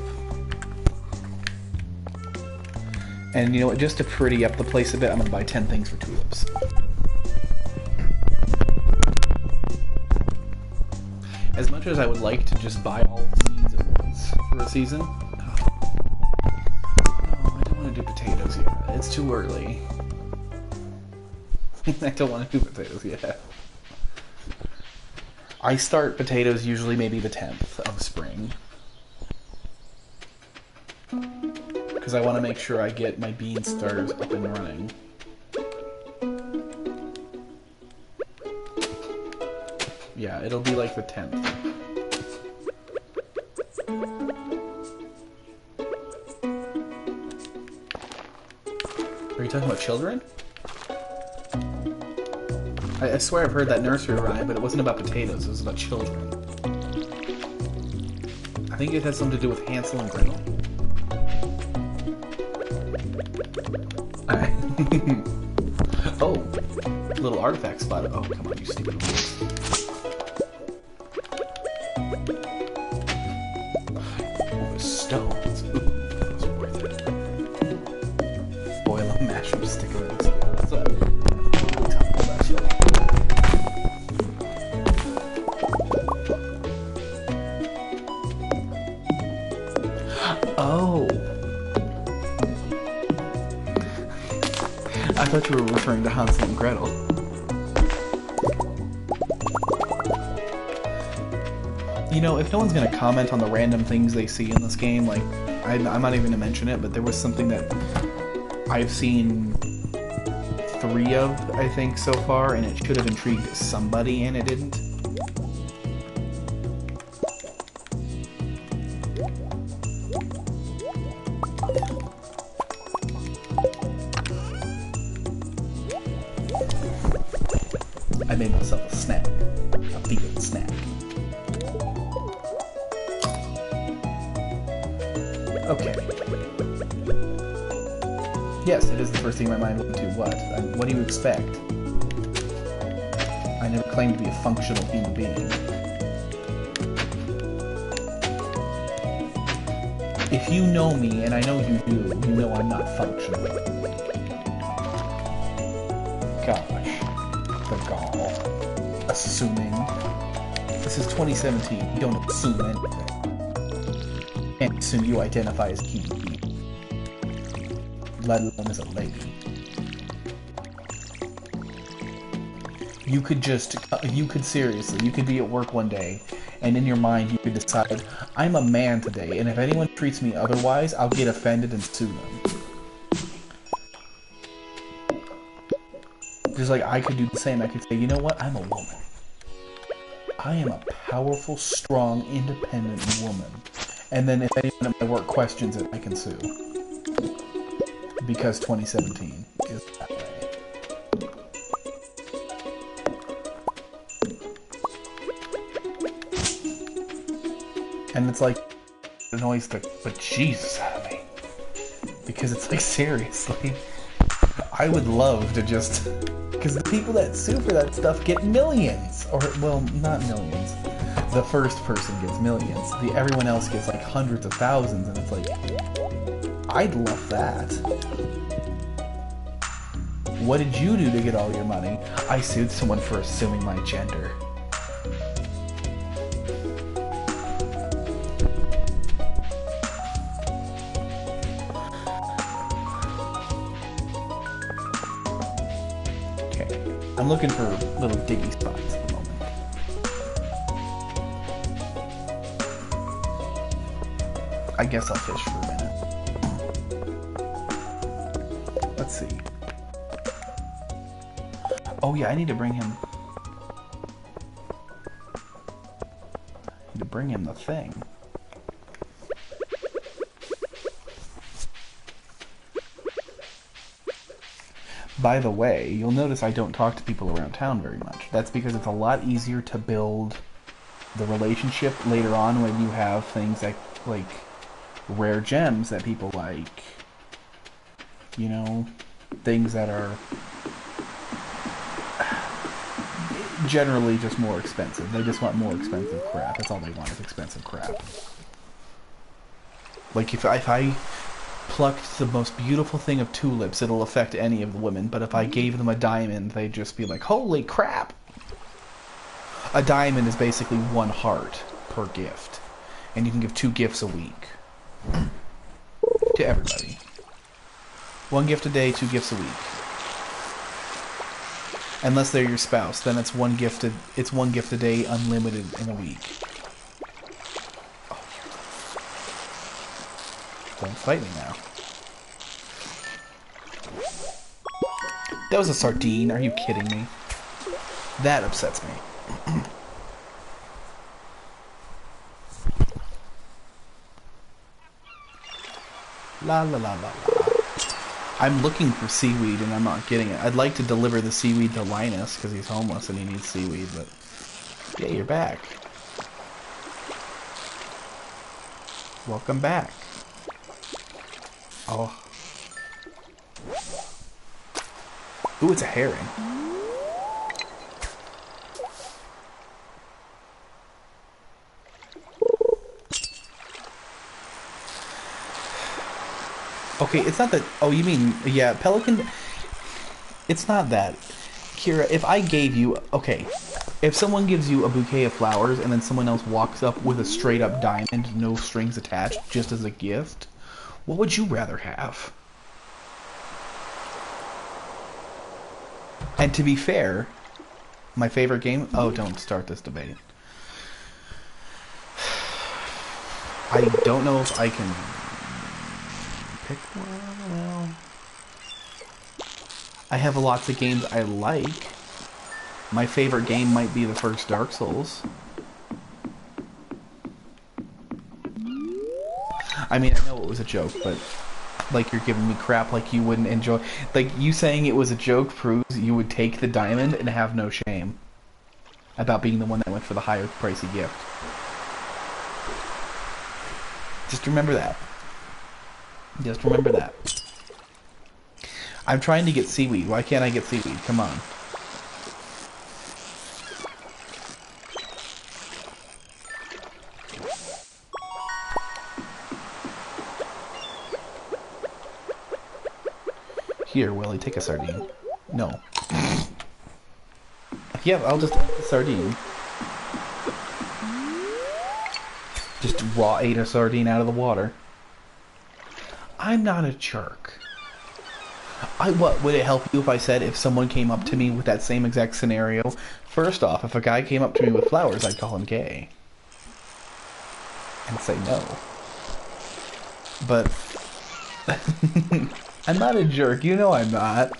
And you know what, just to pretty up the place a bit, I'm going to buy 10 things for tulips. As much as I would like to just buy all the seeds at once for a season, no, I don't want to do potatoes yet. It's too early. I don't want to do potatoes yet. I start potatoes usually maybe the 10th of spring. Because I want to make sure I get my bean starters up and running. Yeah, it'll be like the 10th. Are you talking about children? I swear I've heard that nursery rhyme, but it wasn't about potatoes, it was about children. I think it has something to do with Hansel and Gretel. Oh, little artifact spot. Oh, come on, you stupid horse. Ooh, stones. Ooh, that was worth it. Boil them, mash them, stick them in the stew. That's a tough actually. Oh. I thought you were referring to Hansel and Gretel. You know, if no one's gonna comment on the random things they see in this game, like, I'm not even gonna mention it, but there was something that I've seen 3 of, I think, so far, and it should have intrigued somebody, and it didn't. I made myself a snack. A vegan snack. Okay. Yes, it is the first thing my mind went to. What? What do you expect? I never claimed to be a functional human being. If you know me, and I know you do, you know I'm not functional. Gosh. The gall. Assuming. This is 2017. You don't assume anything. Can't assume you identify as a human being. Let alone as a lady. You could seriously, you could be at work one day, and in your mind you could decide, I'm a man today, and if anyone treats me otherwise, I'll get offended and sue them. Just like I could do the same. I could say, you know what? I'm a woman. I am a powerful, strong, independent woman. And then if anyone at my work questions it, I can sue. Because 2017 is that way. And it's like, it annoys the bejesus out of me. Because it's like, seriously. I would love to just... Because the people that sue for that stuff get millions. Or, well, not millions. The first person gets millions. Everyone else gets like hundreds of thousands, and it's like... I'd love that. What did you do to get all your money? I sued someone for assuming my gender. I'm looking for little diggy spots at the moment. I guess I'll fish for a minute. Let's see. Oh yeah, I need to bring him... the thing. By the way, you'll notice I don't talk to people around town very much. That's because it's a lot easier to build the relationship later on when you have things like rare gems that people like. You know, things that are generally just more expensive. They just want more expensive crap. That's all they want is expensive crap. Like if I plucked the most beautiful thing of tulips, it'll affect any of the women, but if I gave them a diamond, they'd just be like, holy crap! A diamond is basically 1 heart per gift, and you can give 2 gifts a week. To everybody. 1 gift a day, 2 gifts a week. Unless they're your spouse, then it's 1 gift a day, unlimited in a week. Don't fight me now. That was a sardine. Are you kidding me? That upsets me. La la la la la. I'm looking for seaweed and I'm not getting it. I'd like to deliver the seaweed to Linus because he's homeless and he needs seaweed, but... Yeah, you're back. Welcome back. Oh. Ooh, it's a herring. Okay, it's not that... Oh, you mean... Yeah, pelican... It's not that. Kira, if I gave you... Okay, if someone gives you a bouquet of flowers and then someone else walks up with a straight-up diamond, no strings attached, just as a gift, what would you rather have? And to be fair, my favorite game... Oh, don't start this debate. I don't know if I can pick one. Well, I have lots of games I like. My favorite game might be the first Dark Souls. I mean, I know it was a joke, but like you're giving me crap like you wouldn't enjoy. Like you saying it was a joke proves you would take the diamond and have no shame about being the one that went for the higher pricey gift. Just remember that. Just remember that. I'm trying to get seaweed. Why can't I get seaweed? Come on. Here, Willie, take a sardine. No. Yeah, I'll just eat the sardine. Just raw ate a sardine out of the water. I'm not a jerk. What would it help you if I said if someone came up to me with that same exact scenario? First off, if a guy came up to me with flowers, I'd call him gay. And say no. But I'm not a jerk, you know I'm not.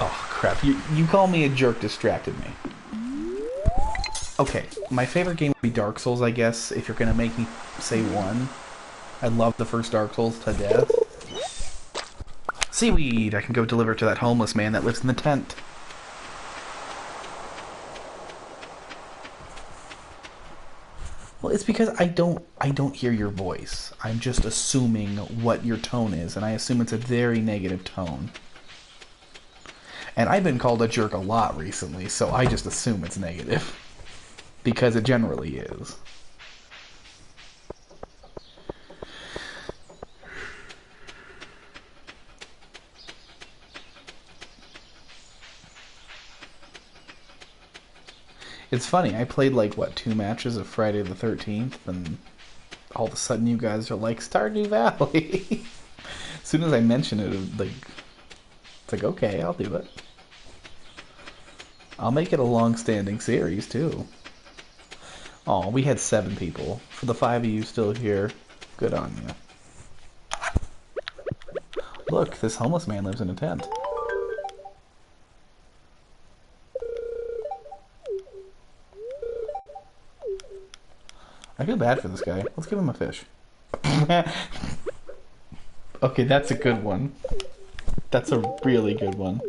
Oh crap, you call me a jerk distracted me. Okay, my favorite game would be Dark Souls, I guess, if you're gonna make me say one. I love the first Dark Souls to death. Seaweed! I can go deliver to that homeless man that lives in the tent. Well, it's because I don't hear your voice. I'm just assuming what your tone is, and I assume it's a very negative tone. And I've been called a jerk a lot recently, so I just assume it's negative. Because it generally is. It's funny, I played like, what, 2 matches of Friday the 13th, and all of a sudden you guys are like, Stardew Valley! As soon as I mention it, it's like, okay, I'll do it. I'll make it a long-standing series, too. Oh, we had 7 people. For the 5 of you still here, good on you. Look, this homeless man lives in a tent. I feel bad for this guy. Let's give him a fish. Okay, that's a good one. That's a really good one.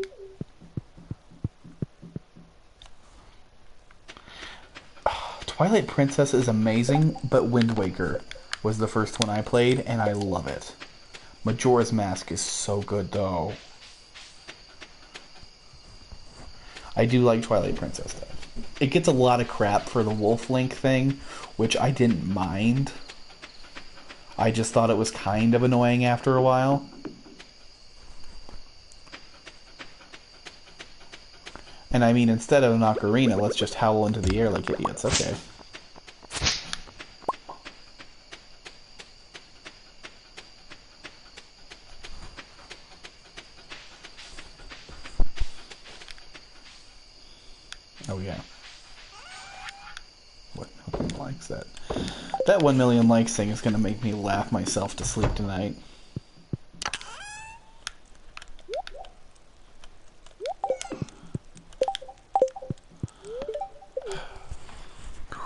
Twilight Princess is amazing, but Wind Waker was the first one I played, and I love it. Majora's Mask is so good, though. I do like Twilight Princess, though. It gets a lot of crap for the Wolf Link thing, which I didn't mind. I just thought it was kind of annoying after a while. And I mean, instead of an ocarina, let's just howl into the air like idiots. Okay. Oh yeah. What? No one likes that. That 1 million likes thing is going to make me laugh myself to sleep tonight.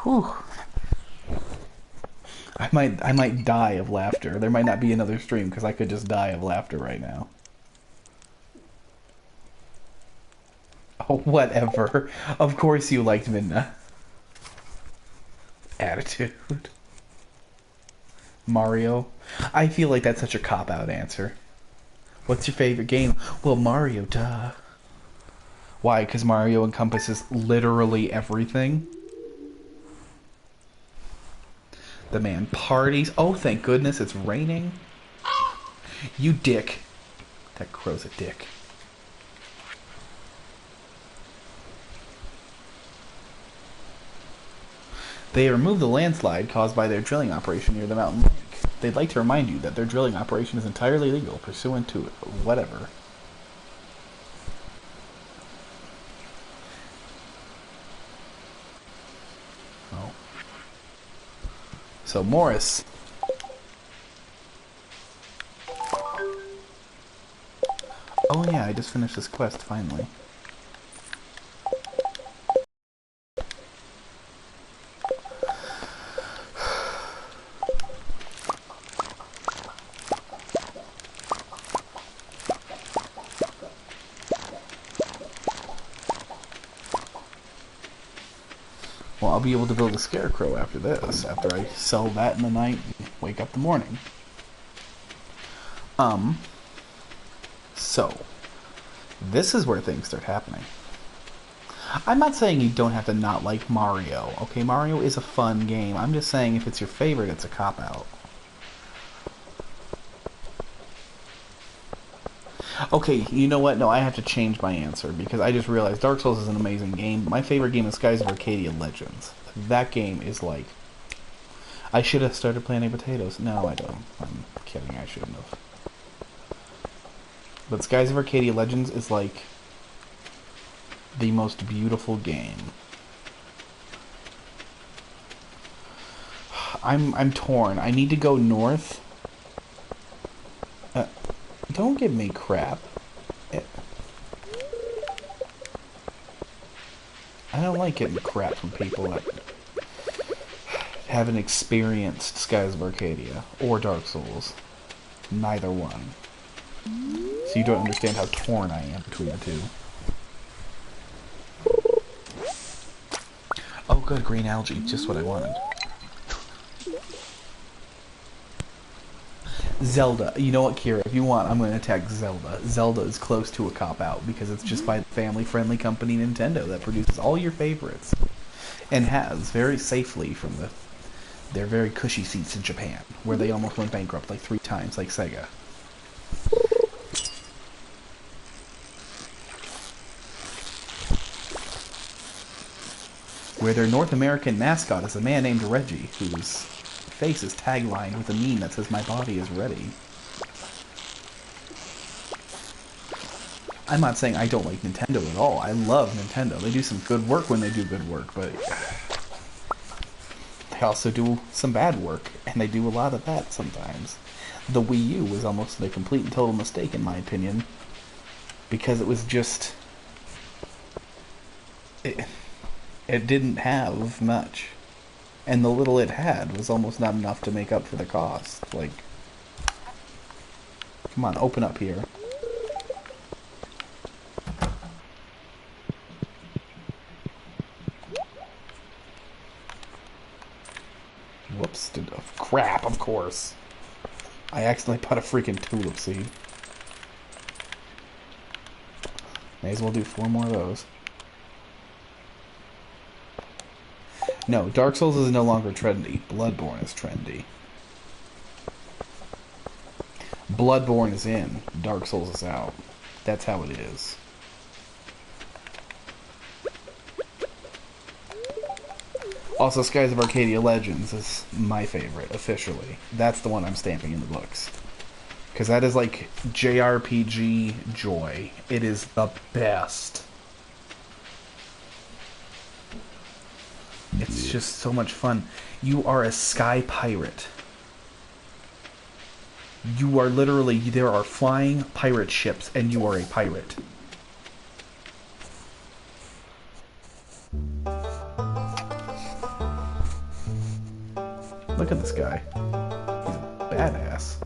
Whew. I might die of laughter. There might not be another stream because I could just die of laughter right now. Oh, whatever. Of course you liked Midna. Attitude. Mario. I feel like that's such a cop-out answer. What's your favorite game? Well, Mario, duh. Why? Because Mario encompasses literally everything? The man parties. Oh, thank goodness it's raining. You dick. That crow's a dick. They removed the landslide caused by their drilling operation near the mountain lake. They'd like to remind you that their drilling operation is entirely legal, pursuant to whatever. Oh. So, Morris. Oh yeah, I just finished this quest, finally. Well, I'll be able to build a scarecrow after this, after I sell that in the night and wake up in the morning. So, this is where things start happening. I'm not saying you don't have to not like Mario. Okay, Mario is a fun game. I'm just saying if it's your favorite, it's a cop-out. Okay, you know what? No, I have to change my answer because I just realized Dark Souls is an amazing game. My favorite game is Skies of Arcadia Legends. That game is like... I should have started planting potatoes. No, I don't. I'm kidding. I shouldn't have. But Skies of Arcadia Legends is like the most beautiful game. I'm torn. I need to go north. Don't give me crap. I don't like getting crap from people that haven't experienced Skies of Arcadia or Dark Souls. Neither one. So you don't understand how torn I am between the two. Oh good, green algae. Just what I wanted. Zelda. You know what, Kira? If you want, I'm going to attack Zelda. Zelda is close to a cop-out because it's just by the family-friendly company Nintendo that produces all your favorites. And has, very safely, from their very cushy seats in Japan, where they almost went bankrupt like 3 times, like Sega. Where their North American mascot is a man named Reggie, whose face is taglined with a meme that says, "My body is ready." I'm not saying I don't like Nintendo at all. I love Nintendo. They do some good work when they do good work, but they also do some bad work, and they do a lot of that sometimes. The Wii U was almost a complete and total mistake, in my opinion, because it was just... It didn't have much. And the little it had was almost not enough to make up for the cost. Like, come on, open up here. Whoops. Oh, crap, of course. I accidentally put a freaking tulip seed. May as well do 4 more of those. No, Dark Souls is no longer trendy. Bloodborne is trendy. Bloodborne is in. Dark Souls is out. That's how it is. Also, Skies of Arcadia Legends is my favorite, officially. That's the one I'm stamping in the books. Because that is like JRPG joy. It is the best. It's just so much fun. You are a sky pirate. You are literally, there are flying pirate ships, and you are a pirate. Look at this guy. He's a badass.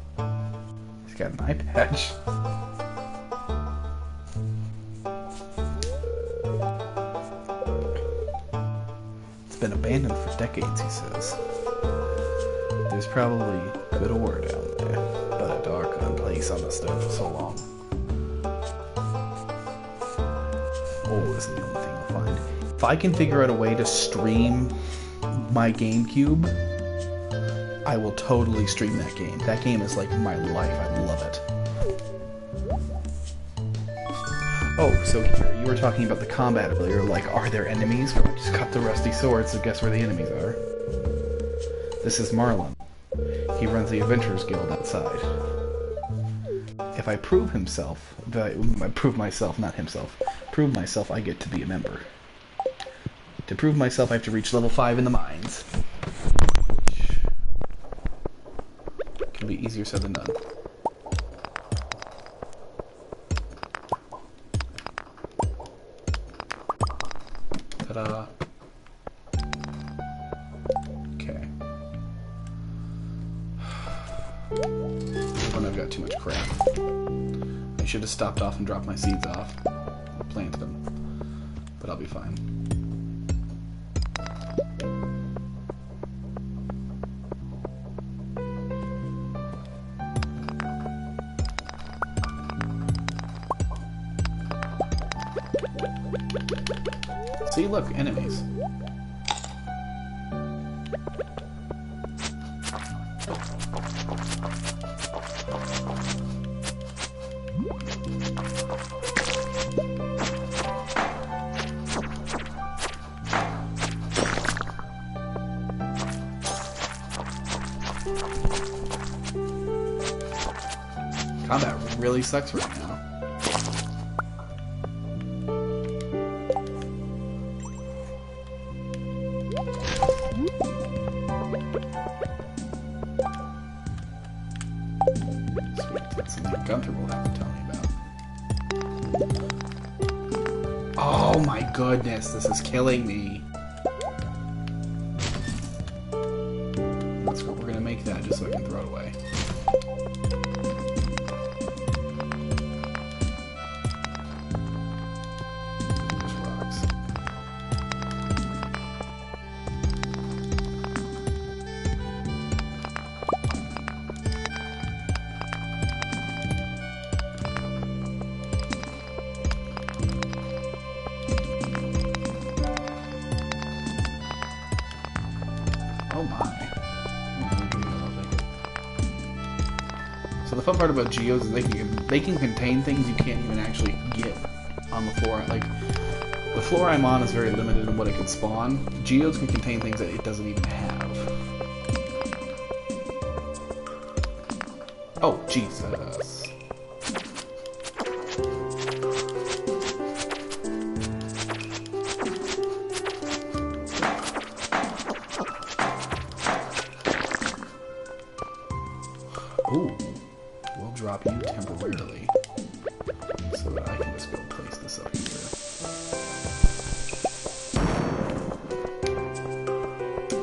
He's got an eye patch. been abandoned for decades, he says. There's probably good ore down there, but a dark place on the stone for so long. Ore isn't the only thing I'll find. If I can figure out a way to stream my GameCube, I will totally stream that game. That game is like my life. I love it. Oh, so here, you were talking about the combat earlier, like, are there enemies? Well, I just cut the rusty sword, so guess where the enemies are? This is Marlon. He runs the Adventurers Guild outside. If I prove myself, not himself, prove myself, I get to be a member. To prove myself, I have to reach level 5 in the mines. Which can be easier said than done. Ta-da. Okay. When I've got too much crap. I should have stopped off and dropped my seeds off. Or planted them. But I'll be fine. See, look, enemies. Combat really sucks right now. Gunter will have to tell me about. Oh my goodness, this is killing me. That's what we're gonna make that just so I can throw it away. There's rocks. Oh my. So the fun part about geodes is they can contain things you can't even actually get on the floor. Like, the floor I'm on is very limited in what it can spawn. Geodes can contain things that it doesn't even have. Oh, Jesus. Ooh, we'll drop you temporarily so that I can just go place this up here.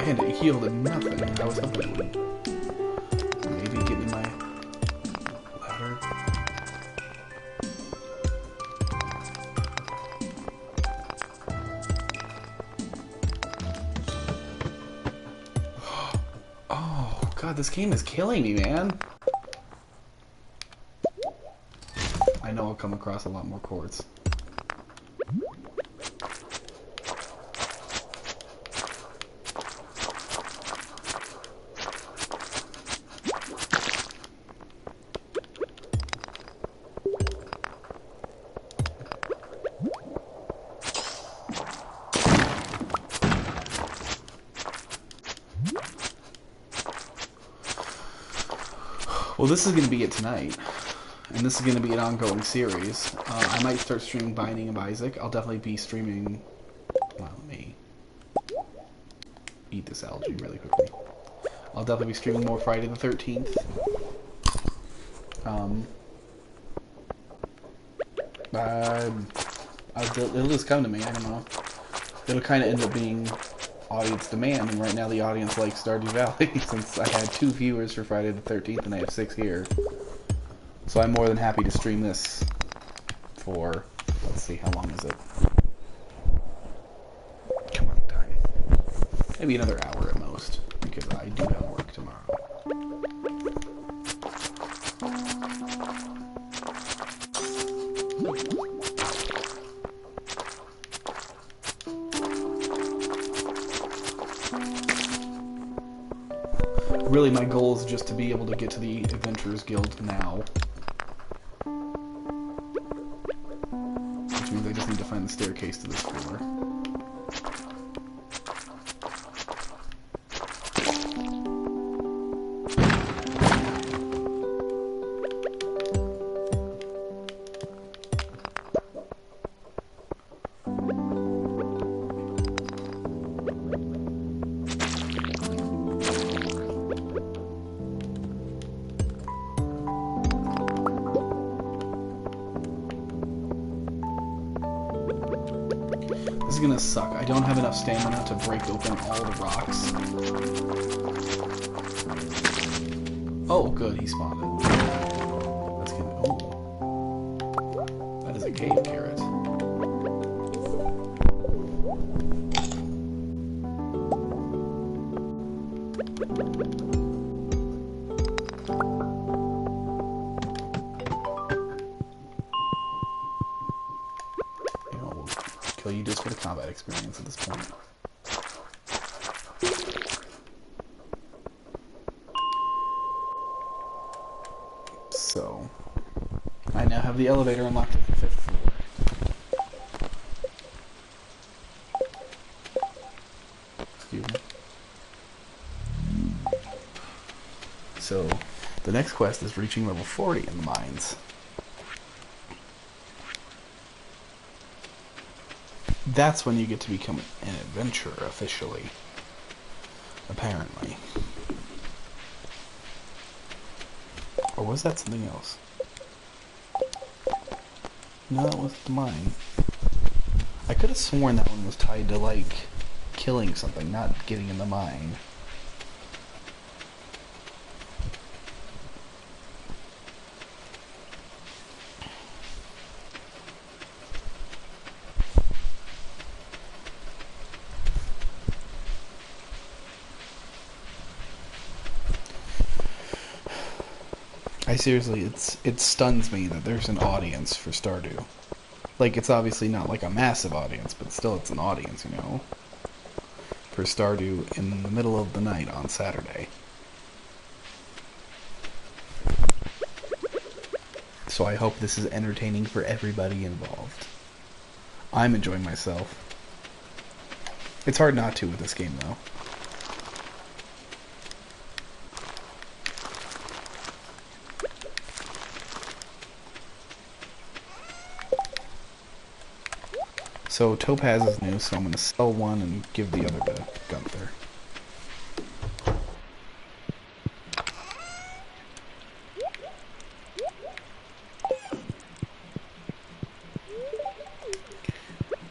And it yielded nothing. I was hoping it would maybe give me my ladder. Oh, God, this game is killing me, man. I know I'll come across a lot more quartz. Well, this is going to be it tonight. And this is going to be an ongoing series. I might start streaming Binding of Isaac. I'll definitely be streaming... Well, let me eat this algae really quickly. I'll definitely be streaming more Friday the 13th. It'll just come to me, I don't know. It'll kind of end up being audience demand, and right now the audience likes Stardew Valley, since I had 2 viewers for Friday the 13th and I have 6 here. So I'm more than happy to stream this for, let's see, how long is it? Come on, time. Maybe another hour at most, because I do have work tomorrow. Really, my goal is just to be able to get to the Adventurers Guild now. Which means I just need to find the staircase to this floor. This is gonna suck. I don't have enough stamina to break open all the rocks. Oh, good, he spawned it. That's gonna. Oh. That is a cave carrot. You just for the combat experience at this point. So, I now have the elevator unlocked at the 5th floor. Excuse me. So, the next quest is reaching level 40 in the mines. That's when you get to become an adventurer officially. Apparently. Or was that something else? No, that was the mine. I could have sworn that one was tied to, like, killing something, not getting in the mine. Seriously, it stuns me that there's an audience for Stardew. Like, it's obviously not like a massive audience, but still it's an audience, you know? For Stardew in the middle of the night on Saturday. So I hope this is entertaining for everybody involved. I'm enjoying myself. It's hard not to with this game, though. So Topaz is new, so I'm going to sell one and give the other to Gunther.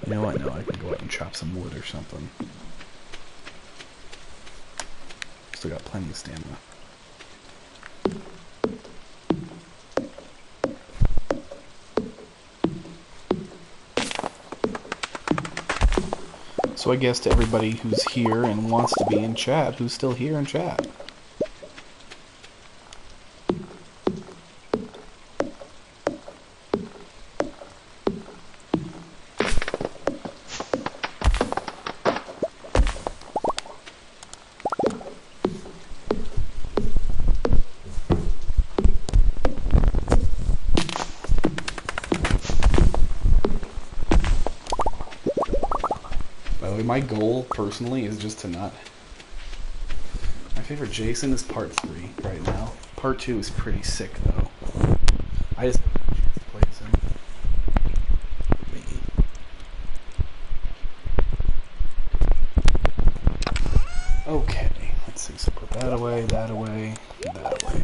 You know what? No, I can go out and chop some wood or something. Still got plenty of stamina. So I guess to everybody who's here and wants to be in chat, who's still here in chat. My goal, personally, is just to not... My favorite Jason is part 3 right now. Part 2 is pretty sick, though. I just haven't had a chance to play as him. Okay, let's see. So put that away, that away, that away.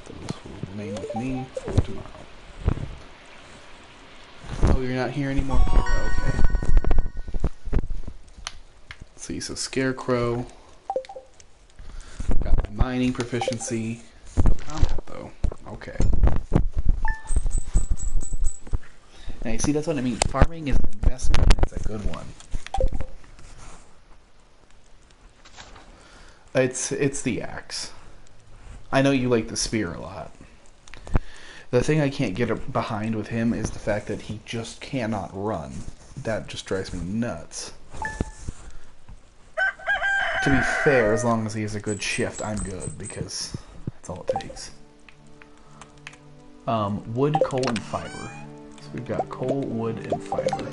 Those will remain with me for tomorrow. Oh, you're not here anymore? Okay. See, so Scarecrow. Got my mining proficiency. No combat, though. Okay. Now, you see, that's what I mean. Farming is an investment, and it's a good one. It's the axe. I know you like the spear a lot. The thing I can't get behind with him is the fact that he just cannot run. That just drives me nuts. To be fair, as long as he has a good shift, I'm good, because that's all it takes. Wood, coal, and fiber. So we've got coal, wood, and fiber.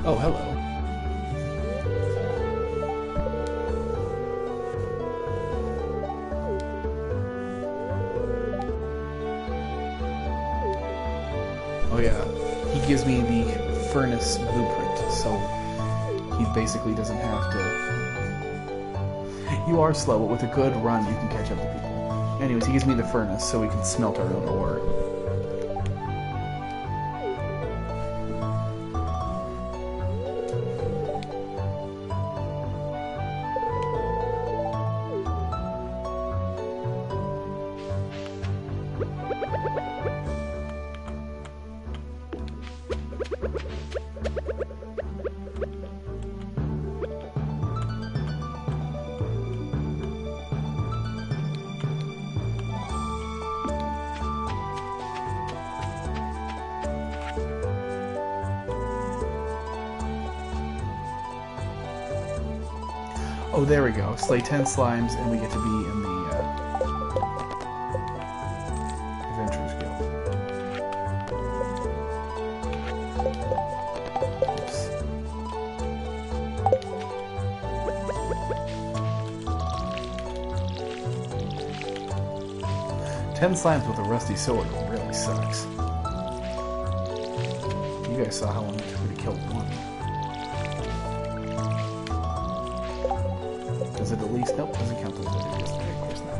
Oh, hello. Oh yeah, he gives me the furnace blueprint, so he basically doesn't have to... You are slow, but with a good run you can catch up to people. Anyways, he gives me the furnace so we can smelt our own ore. Oh, there we go. Slay 10 slimes, and we get to be in the Adventurers Guild. Oops. 10 slimes with a rusty sword really sucks. You guys saw how long it took me to kill one. Does it at least? Nope, doesn't count as it is. Of course not.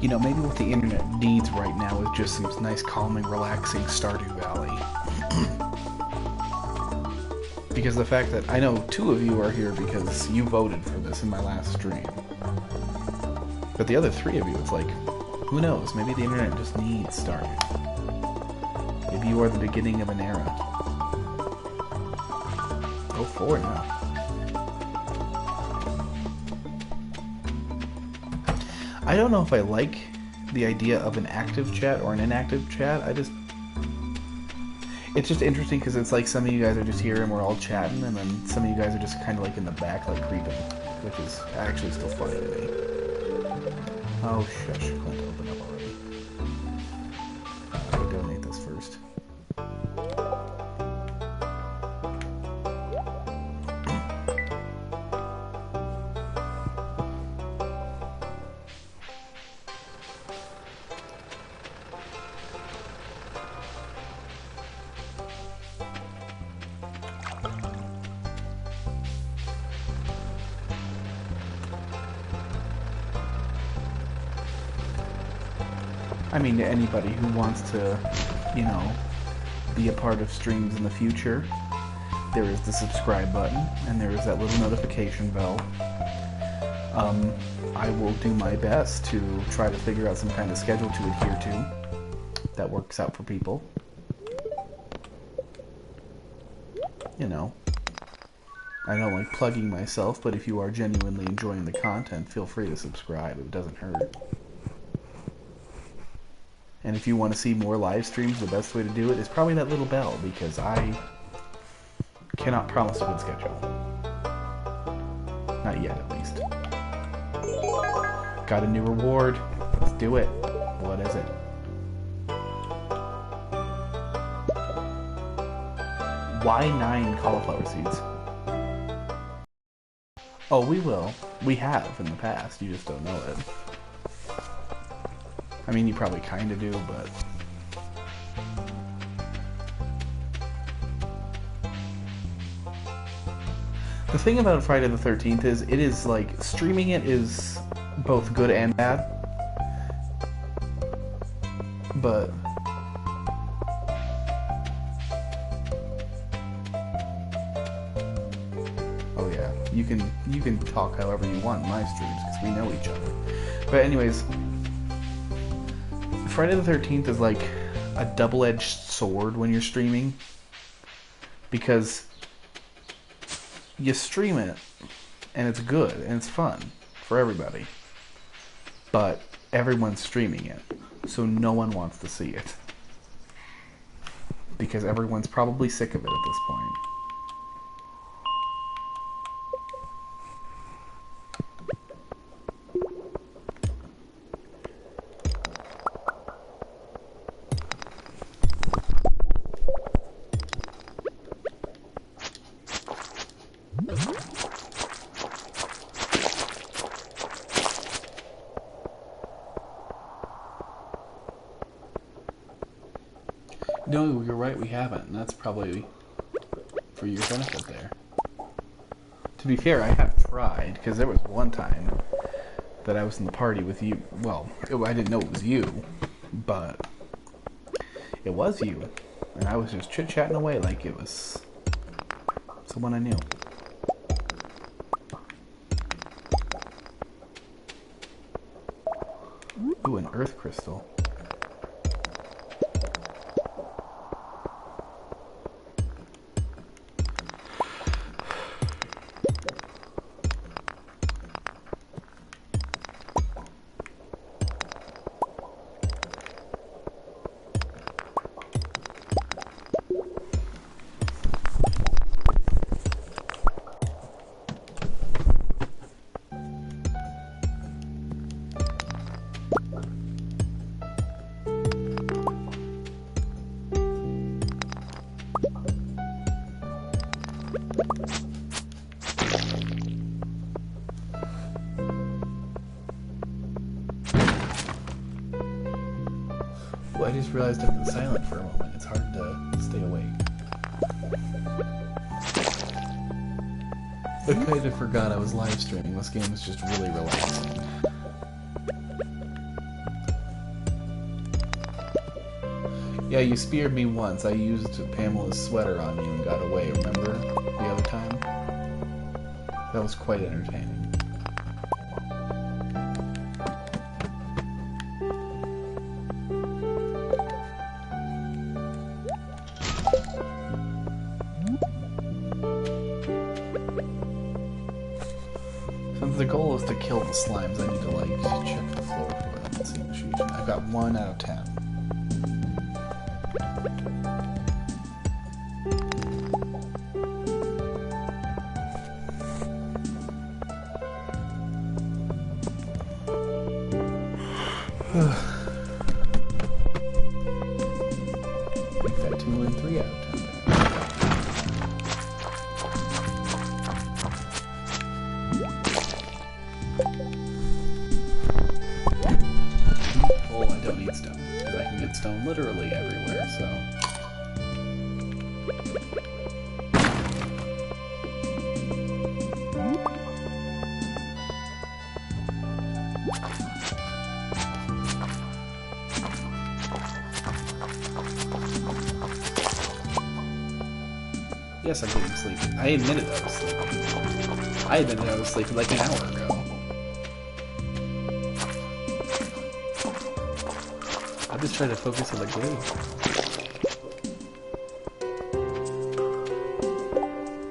You know, maybe what the internet needs right now is just some nice, calming, relaxing Stardew Valley. Because the fact that I know 2 of you are here because you voted for this in my last stream. But the other 3 of you, it's like, who knows? Maybe the internet just needs Stardew. Maybe you are the beginning of an era. Go for it now. I don't know if I like the idea of an active chat or an inactive chat. It's just interesting because it's like some of you guys are just here and we're all chatting, and then some of you guys are just kind of like in the back, like creeping, which is actually still funny to me. Oh, shush. Clint, open up already. I'll donate this first. I mean, to anybody who wants to, you know, be a part of streams in the future, there is the subscribe button, and there is that little notification bell. I will do my best to try to figure out some kind of schedule to adhere to that works out for people. You know, I don't like plugging myself, but if you are genuinely enjoying the content, feel free to subscribe. It doesn't hurt. And if you want to see more live streams, the best way to do it is probably that little bell, because I cannot promise a good schedule. Not yet, at least. Got a new reward. Let's do it. What is it? Why 9 cauliflower seeds? Oh, we will. We have in the past. You just don't know it. I mean, you probably kind of do, but... The thing about Friday the 13th is, it is like, streaming it is both good and bad. But... Oh yeah, you can talk however you want in my streams, because we know each other. But anyways, Friday the 13th is like a double-edged sword when you're streaming. Because you stream it, and it's good, and it's fun for everybody. But everyone's streaming it, so no one wants to see it. Because everyone's probably sick of it at this point. No, you're right, we haven't, and that's probably for your benefit there. To be fair, I have tried, because there was one time that I was in the party with you. Well, I didn't know it was you, but it was you. And I was just chit-chatting away like it was someone I knew. Ooh, an earth crystal. I just realized I've been silent for a moment. It's hard to stay awake. I kind of forgot I was live streaming. This game is just really relaxing. Yeah, you speared me once. I used Pamela's sweater on you and got away, remember? The other time? That was quite entertaining. Since the goal is to kill the slimes, I need to, like, check the floor for them and see the sheet. I've got 1 out of 10. Make that 2 and 3 out of 10. Well, I don't need stone, because I can get stone literally everywhere, so... Yes, I'm getting sleepy. I admitted I was sleepy. I admitted I was sleeping like an hour ago. I'm just trying to focus on the game.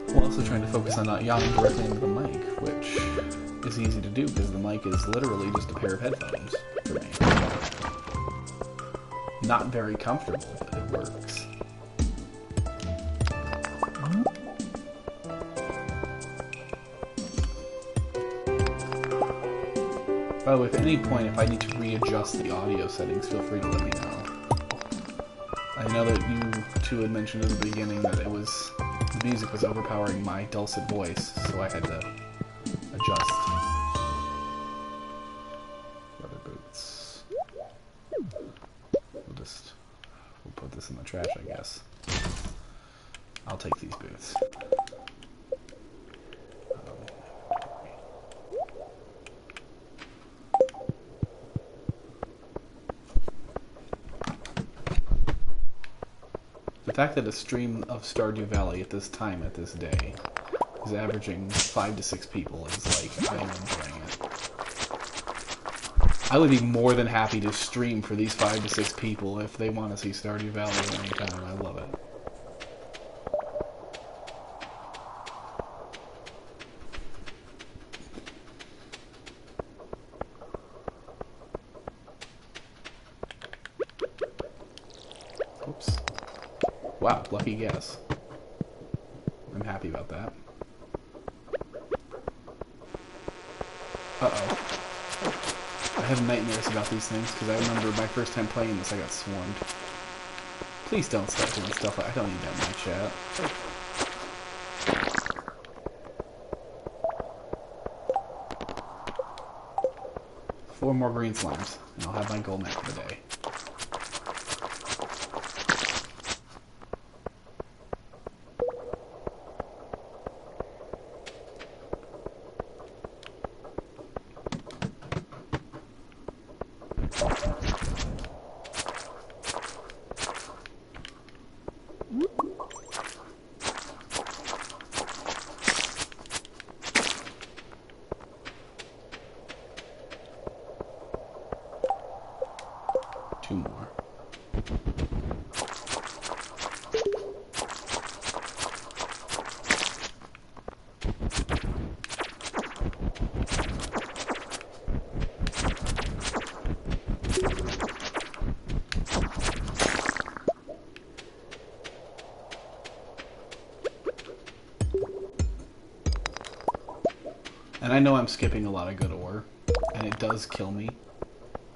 I'm also trying to focus on not yawning directly into the mic, which is easy to do because the mic is literally just a pair of headphones for me. Not very comfortable, but it works. Oh, at any point, if I need to readjust the audio settings, feel free to let me know. I know that you two had mentioned in the beginning that the music was overpowering my dulcet voice, so I had to adjust. Leather boots. We'll put this in the trash, I guess. I'll take these boots. The fact that a stream of Stardew Valley at this time, at this day, is averaging 5 to 6 people is like, I am enjoying it. I would be more than happy to stream for these 5 to 6 people if they want to see Stardew Valley at any time. I love it. Oops. Wow, lucky guess. I'm happy about that. Uh-oh. I have nightmares about these things, because I remember my first time playing this, I got swarmed. Please don't start doing stuff like I don't need that in my chat. 4 more green slimes, and I'll have my goal met for the day. Two more. And I know I'm skipping a lot of good ore, and it does kill me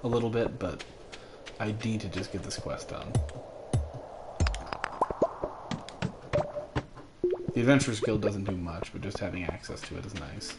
a little bit, but I need to just get this quest done. The Adventurers Guild doesn't do much, but just having access to it is nice.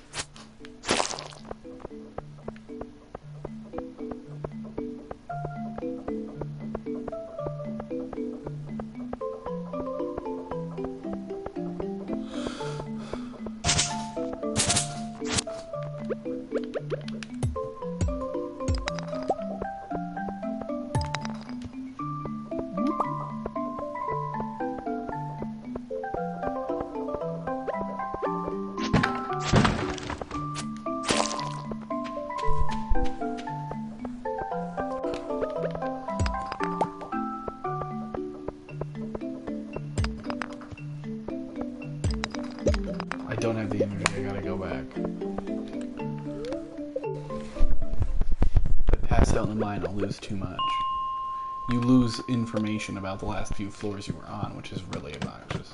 I don't have the energy, I gotta go back. If I pass out in the mine, I'll lose too much. You lose information about the last few floors you were on, which is really obnoxious.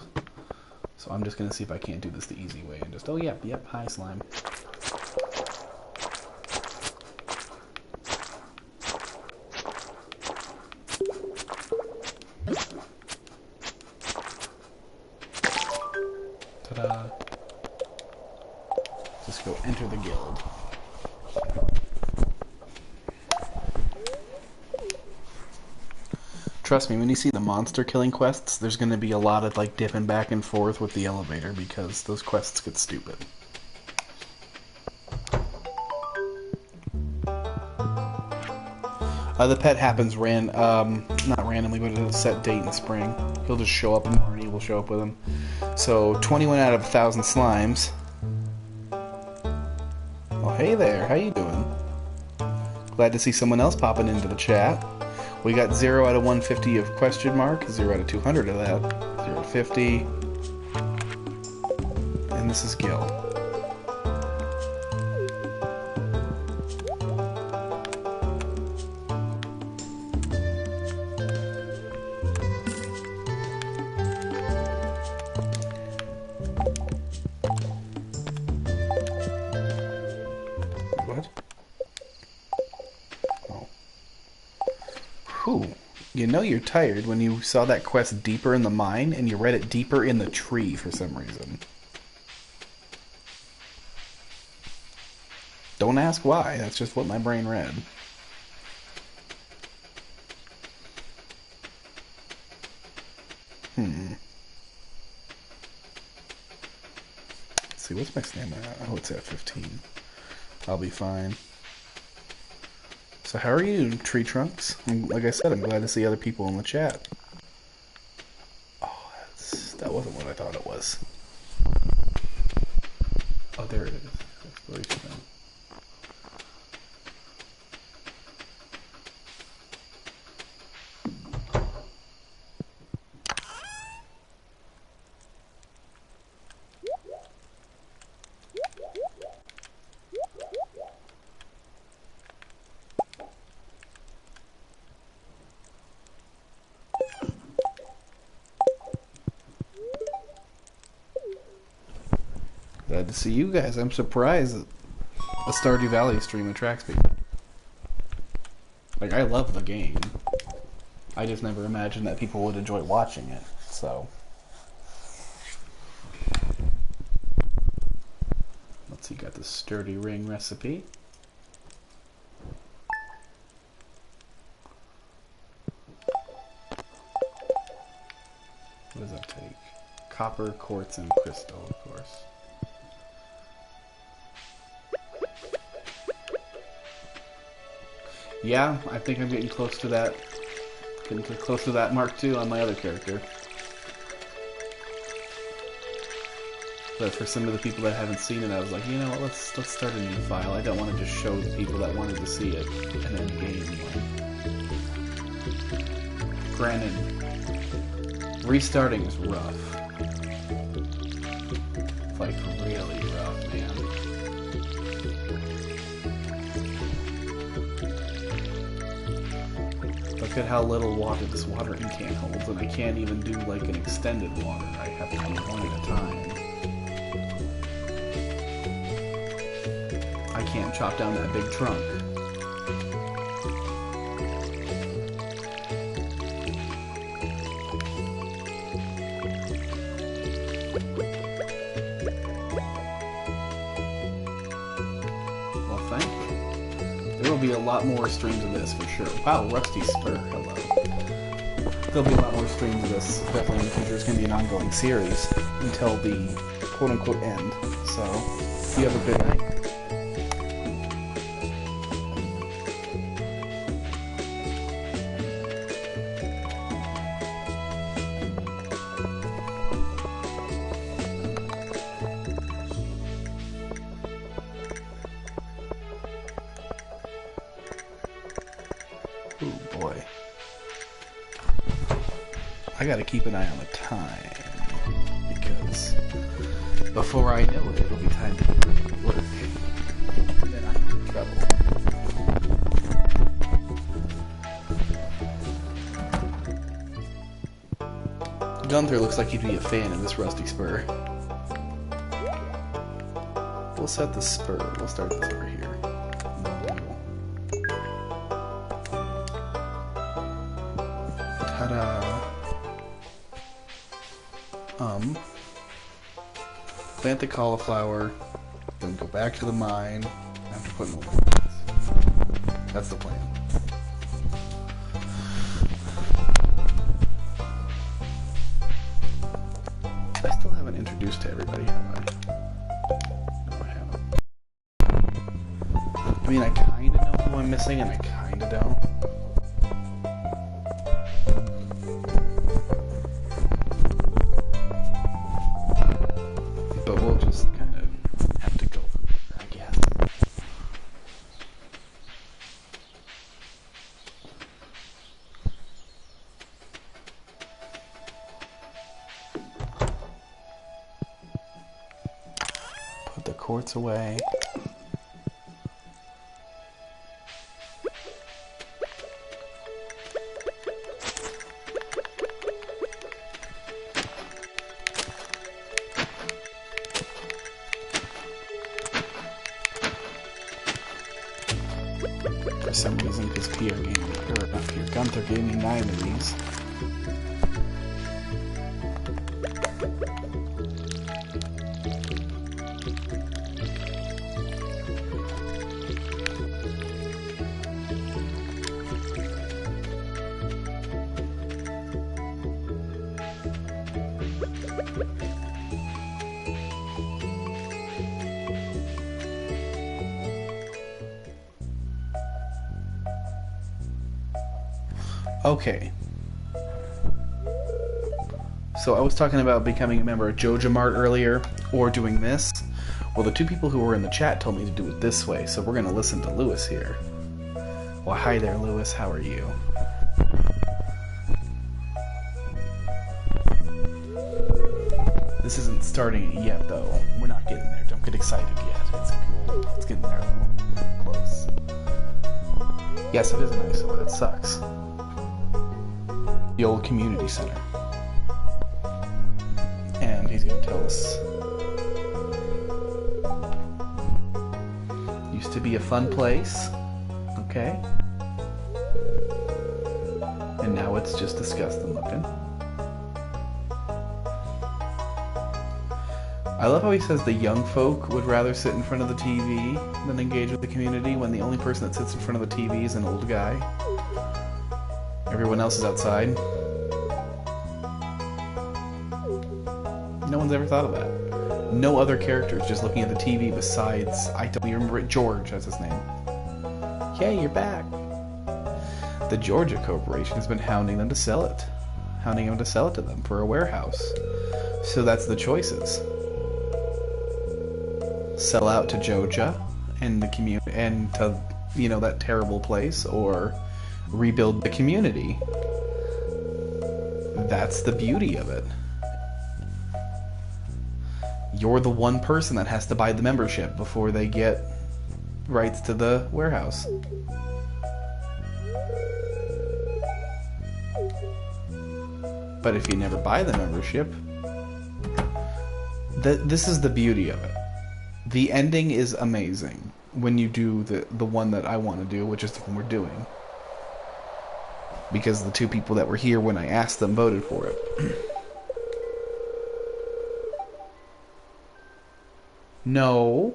So I'm just gonna see if I can't do this the easy way and just, oh yep, hi slime. Ta-da. Just go enter the guild. Trust me, when you see the monster killing quests, there's going to be a lot of like dipping back and forth with the elevator because those quests get stupid. The pet happens not randomly, but at a set date in spring. He'll just show up and Marnie will show up with him. So 21 out of 1,000 slimes. Oh, hey there, how you doing? Glad to see someone else popping into the chat. We got 0 out of 150 of question mark, 0 out of 200 of that, 0 out of 50. And this is Gil. What? Oh. Whew. You know you're tired when you saw that quest deeper in the mine and you read it deeper in the tree for some reason. Don't ask why. That's just what my brain read. Let's see, what's my stamina at? Oh, it's at 15. I'll be fine. So how are you, Tree Trunks? Like I said, I'm glad to see other people in the chat. Oh, that wasn't what I thought it was. Oh, there it is. Exploration zone. Glad to see you guys. I'm surprised that a Stardew Valley stream attracts people. Like, I love the game. I just never imagined that people would enjoy watching it, so. Let's see, got the sturdy ring recipe. What does that take? Copper, quartz, and crystal, of course. Yeah, I think I'm getting close to that. Getting close to that mark too on my other character. But for some of the people that haven't seen it, I was like, you know what, let's start a new file. I don't want to just show the people that wanted to see it an end game. Granted, restarting is rough. Like, really rough, man. Look at how little water this watering can holds, and I can't even do like an extended water. I have to do one at a time. I can't chop down that big trunk. Well, thank you. There will be a lot more streams of this for sure. Wow, Rusty Spur, hello. There'll be a lot more streams of this definitely in the future. It's going to be an ongoing series until the quote-unquote end. So, you have a good night. Oh boy. I gotta keep an eye on the time, because before I know it, it'll be time to work. And then I'm in trouble. Gunther looks like he'd be a fan of this Rusty Spur. We'll set the spur. We'll start this over here. Ta-da! Plant the cauliflower, then go back to the mine after putting the plants. That's the plan. I still haven't introduced to everybody, have I? No, I haven't. I mean, I kinda know who I'm missing, and I kinda don't. But we'll just kind of have to go from there, I guess. Put the quartz away. For some reason, because Pierre gave me, or not Pierre, Gunther gave me 9 of these. Okay. So I was talking about becoming a member of Joja Mart earlier, or doing this. Well, the two people who were in the chat told me to do it this way, so we're going to listen to Lewis here. Well, hi there, Lewis. How are you? This isn't starting yet, though. We're not getting there. Don't get excited yet. It's getting there, though. Close. Yes, it is an eyesore. That sucks. The old community center. And he's going to tell us. Used to be a fun place. Okay. And now it's just disgusting looking. I love how he says the young folk would rather sit in front of the TV than engage with the community when the only person that sits in front of the TV is an old guy. Everyone else is outside. No one's ever thought of that. No other characters just looking at the TV besides, I don't even remember it, George, that's his name. Yay, you're back. The Georgia Corporation has been hounding them to sell it. Hounding them to sell it to them for a warehouse. So that's the choices. Sell out to Joja and the community and to, you know, that terrible place, or rebuild the community. That's the beauty of it. You're the one person that has to buy the membership before they get rights to the warehouse. But if you never buy the membership, this is the beauty of it. The ending is amazing when you do the one that I want to do, which is the one we're doing. Because the two people that were here when I asked them voted for it. No.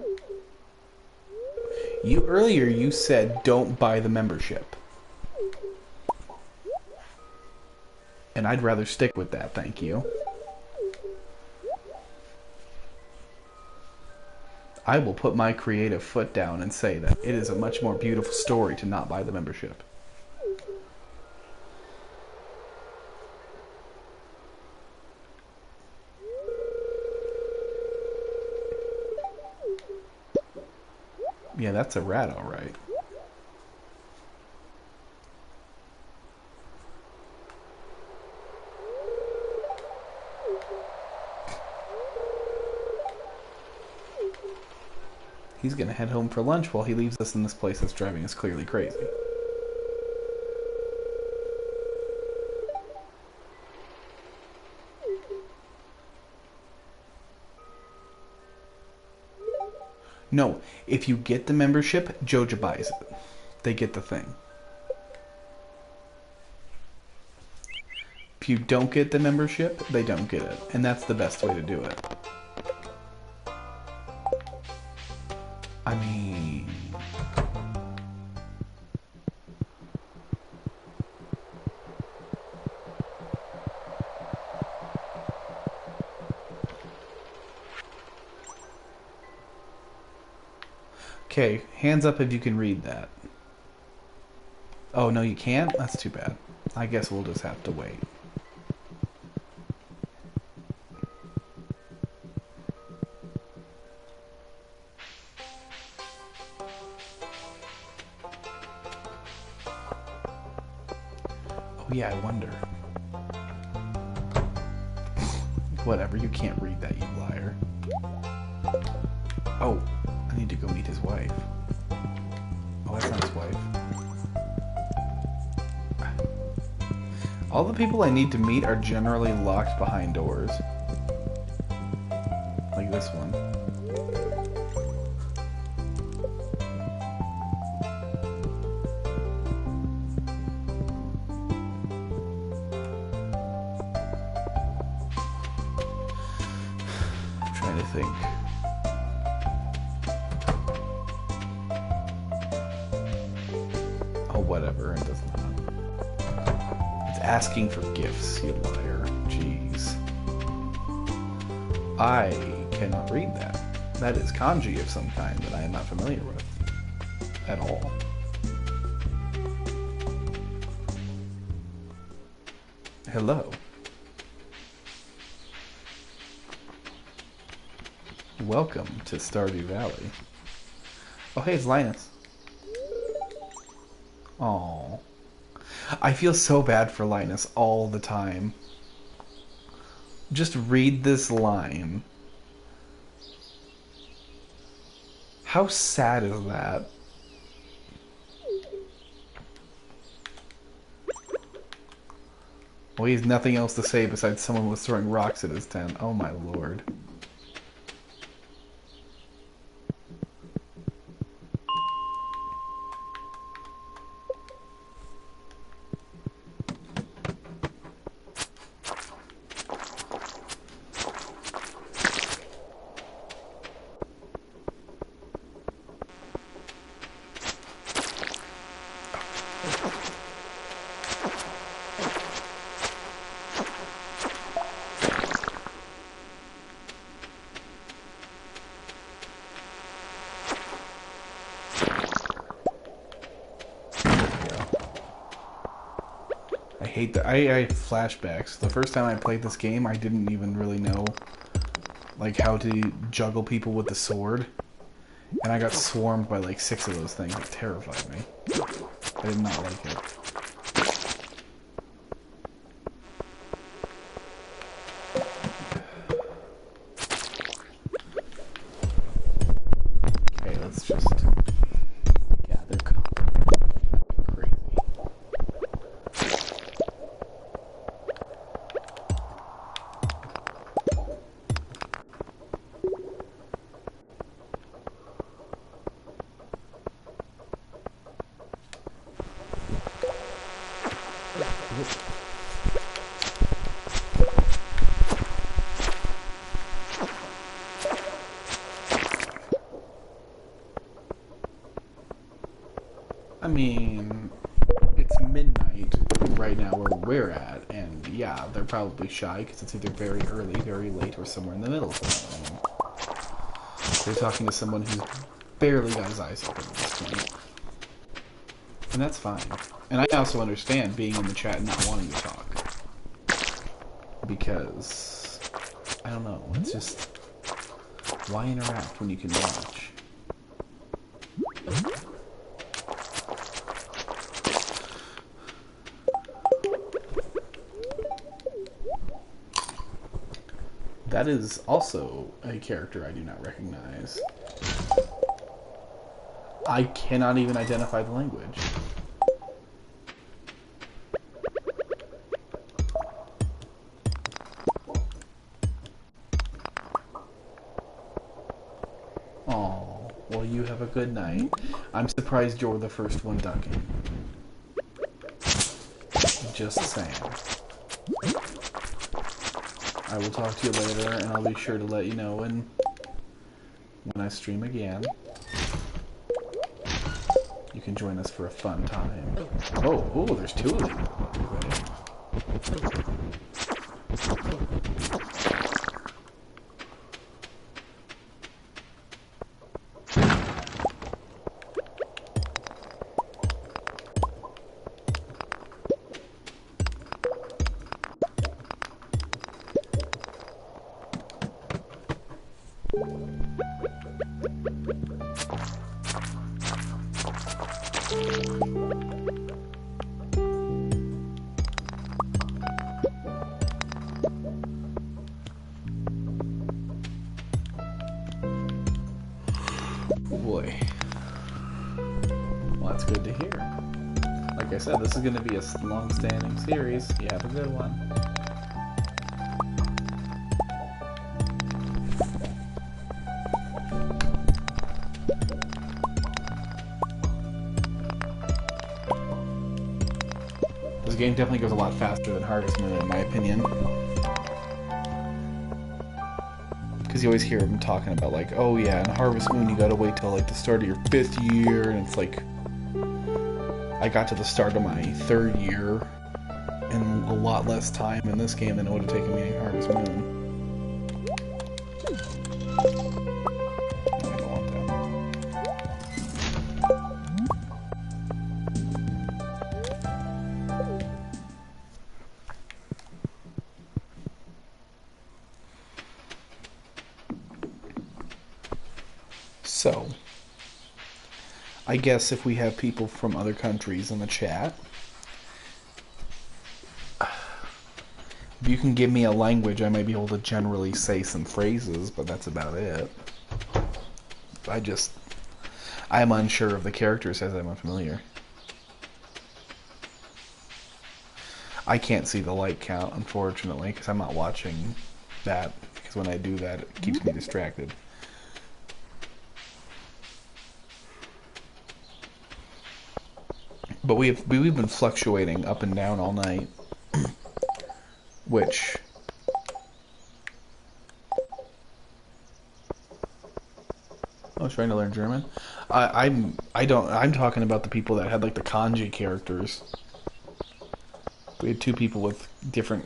Earlier you said don't buy the membership. And I'd rather stick with that, thank you. I will put my creative foot down and say that it is a much more beautiful story to not buy the membership. Yeah, that's a rat, all right. He's gonna head home for lunch while he leaves us in this place that's driving us clearly crazy. No, if you get the membership, Joja buys it. They get the thing. If you don't get the membership, they don't get it. And that's the best way to do it. I mean... Okay, hands up if you can read that. Oh, no you can't? That's too bad. I guess we'll just have to wait. Oh yeah, I wonder. Whatever, you can't read that, you liar. Oh, I need to go meet his wife. Oh, that's not his wife. All the people I need to meet are generally locked behind doors. Like this one. I'm trying to think. Oh, whatever, it doesn't matter. It's asking for gifts, you liar. Jeez. I cannot read that. That is kanji of some kind that I am not familiar with. At all. Hello. Welcome to Stardew Valley. Oh, hey, it's Linus. Aww. I feel so bad for Linus all the time. Just read this line. How sad is that? Well, he has nothing else to say besides someone was throwing rocks at his tent. Oh my lord. I hate that. I have flashbacks. The first time I played this game, I didn't even really know like how to juggle people with the sword. And I got swarmed by like 6 of those things. It terrified me. I did not like it. Okay, let's just gather copper. Crazy. I mean, it's midnight right now where we're at, and yeah, they're probably shy because it's either very early, very late, or somewhere in the middle. They're talking to someone who's barely got his eyes open at this point. And that's fine. And I also understand being in the chat and not wanting to talk. Because, I don't know, it's just, why interact when you can watch? That is also a character I do not recognize. I cannot even identify the language. Oh, well, you have a good night. I'm surprised you're the first one ducking. Just saying. I will talk to you later, and I'll be sure to let you know when I stream again. You can join us for a fun time. Oh, there's 2 of them. Oh boy. Well, that's good to hear. Like I said, this is going to be a long-standing series. You have a good one. This game definitely goes a lot faster than Harvest Moon, in my opinion. Because you always hear them talking about, like, oh yeah, in Harvest Moon you gotta wait till, like, the start of your 5th year, and it's like, I got to the start of my 3rd year in a lot less time in this game than it would have taken me in Harvest Moon. I don't want that. So, I guess if we have people from other countries in the chat, if you can give me a language, I might be able to generally say some phrases, but that's about it. I'm unsure of the characters as I'm unfamiliar. I can't see the light count, unfortunately, because I'm not watching that, because when I do that, it keeps me distracted. But we've been fluctuating up and down all night, which I was trying to learn German. I'm talking about the people that had like the kanji characters. We had two people with different.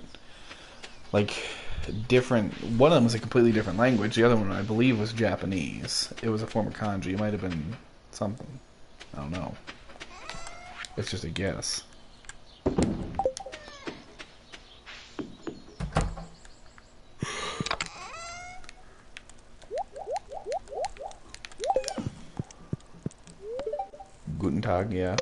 One of them was a completely different language. The other one, I believe, was Japanese. It was a form of kanji. It might have been something. I don't know. It's just a guess. Guten Tag, yeah.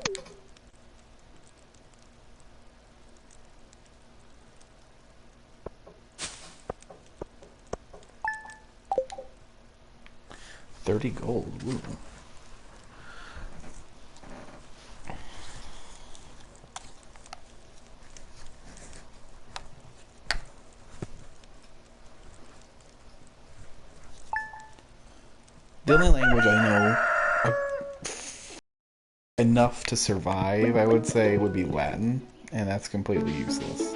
$30 gold. Ooh. The only language I know enough to survive, I would say, would be Latin, and that's completely useless.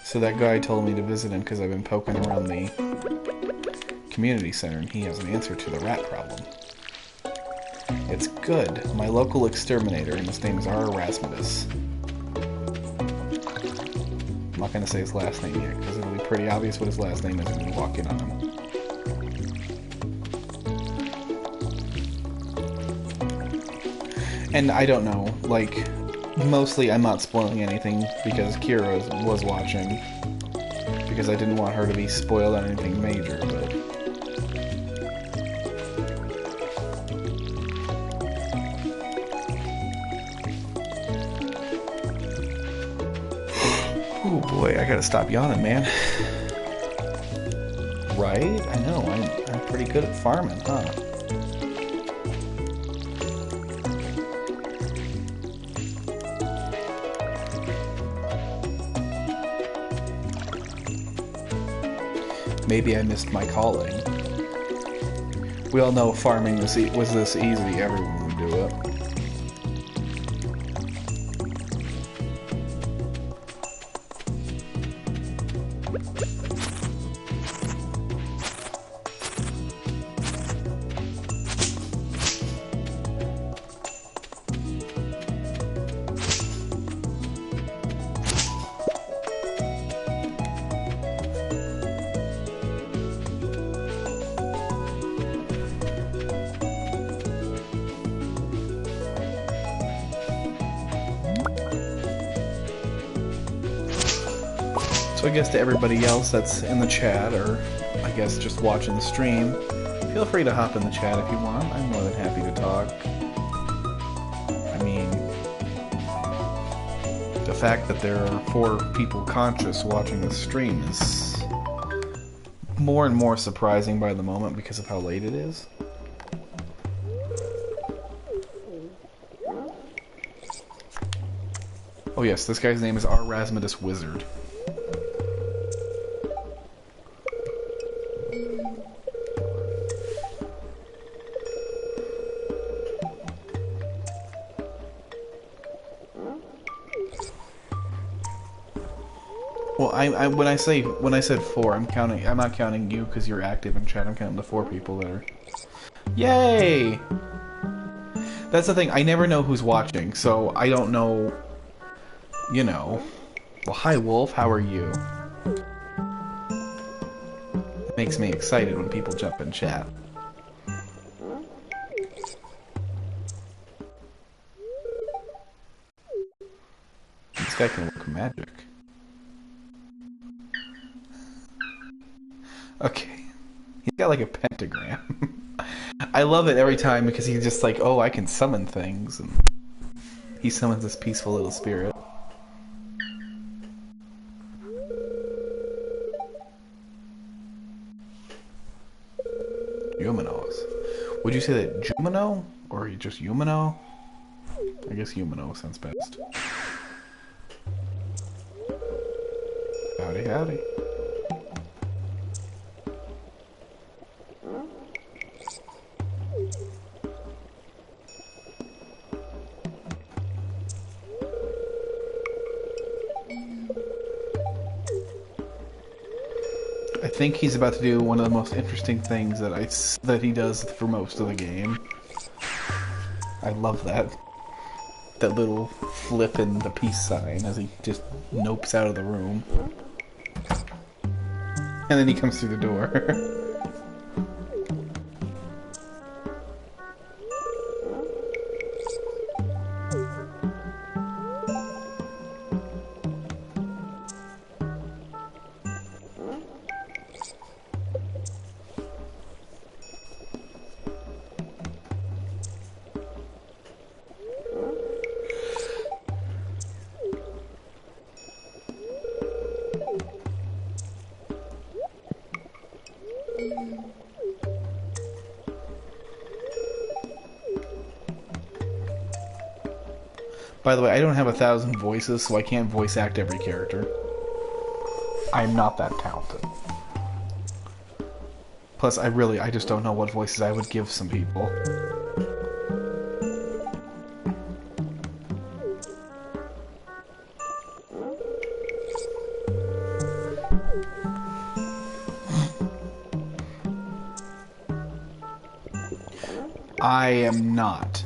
So that guy told me to visit him because I've been poking around the community center and he has an answer to the rat problem. It's good. My local exterminator, and his name is R. Erasmus. I'm not going to say his last name yet because it'll be pretty obvious what his last name is when you walk in on him. And I don't know, like, mostly I'm not spoiling anything because Kira was watching, because I didn't want her to be spoiled on anything major, but... Oh boy, I gotta stop yawning, man. Right? I know, I'm pretty good at farming, huh? Maybe I missed my calling. We all know if farming was this easy, everyone would do it. So I guess to everybody else that's in the chat, or I guess just watching the stream, feel free to hop in the chat if you want. I'm more than happy to talk. I mean, the fact that there are 4 people conscious watching the stream is more and more surprising by the moment because of how late it is. Oh yes, this guy's name is R. Rasmidus Wizard. Well, when I said 4, I'm not counting you because you're active in chat. I'm counting the 4 people that are. Yay! That's the thing. I never know who's watching, so I don't know. You know. Well, hi Wolf. How are you? It makes me excited when people jump in chat. This guy can look magic. Okay. He's got like a pentagram. I love it every time because he's just like, oh, I can summon things. And he summons this peaceful little spirit. Yuminos. Would you say that Jumino? Or just Yumino? I guess Yumino sounds best. Howdy, howdy. I think he's about to do one of the most interesting things that he does for most of the game. I love that. That little flip in the peace sign as he just nopes out of the room. And then he comes through the door. By the way, I don't have 1,000 voices, so I can't voice act every character. I'm not that talented. Plus, I just don't know what voices I would give some people. I am not.